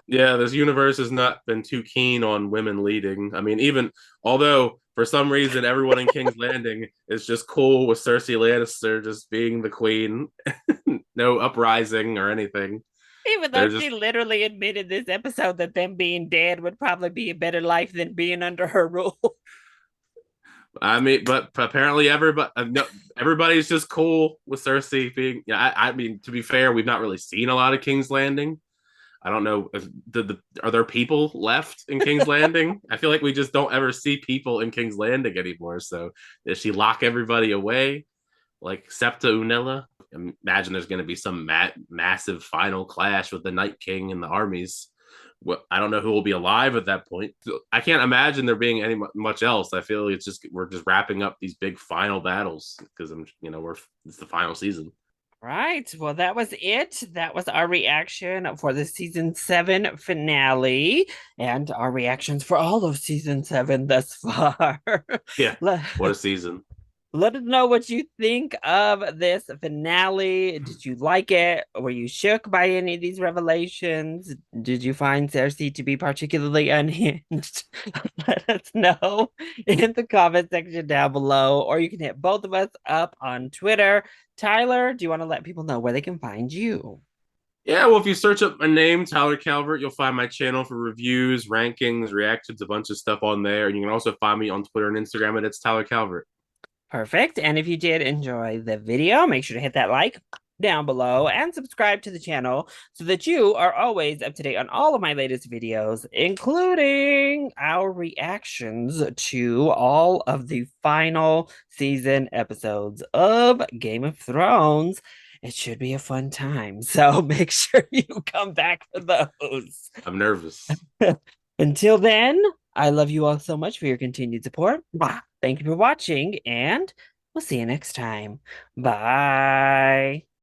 S2: Yeah, this universe has not been too keen on women leading. I mean, although for some reason everyone in King's Landing is just cool with Cersei Lannister just being the queen, no uprising or anything.
S1: Even though she literally admitted this episode that them being dead would probably be a better life than being under her rule.
S2: I mean, but apparently everybody's just cool with Cersei being. I mean, to be fair, we've not really seen a lot of King's Landing. I don't know if are there people left in King's Landing? I feel like we just don't ever see people in King's Landing anymore. So does she lock everybody away like Septa Unella? Imagine there's going to be some massive final clash with the Night King and the armies. Well, I don't know who will be alive at that point. I can't imagine there being any much else. I feel like we're just wrapping up these big final battles because it's the final season.
S1: Right. Well, that was it. That was our reaction for the season 7 finale and our reactions for all of season 7 thus far.
S2: Yeah. What a season.
S1: Let us know what you think of this finale. Did you like it? Were you shook by any of these revelations? Did you find Cersei to be particularly unhinged? Let us know in the comment section down below, or you can hit both of us up on Twitter. Tyler, do you want to let people know where they can find you?
S2: Yeah, well, if you search up my name, Tyler Calvert, you'll find my channel for reviews, rankings, reactions, a bunch of stuff on there. And you can also find me on Twitter and Instagram, and it's Tyler Calvert.
S1: Perfect. And if you did enjoy the video, make sure to hit that like down below and subscribe to the channel so that you are always up to date on all of my latest videos, including our reactions to all of the final season episodes of Game of Thrones. It should be a fun time. So make sure you come back for those.
S2: I'm nervous.
S1: Until then, I love you all so much for your continued support. Thank you for watching, and we'll see you next time. Bye.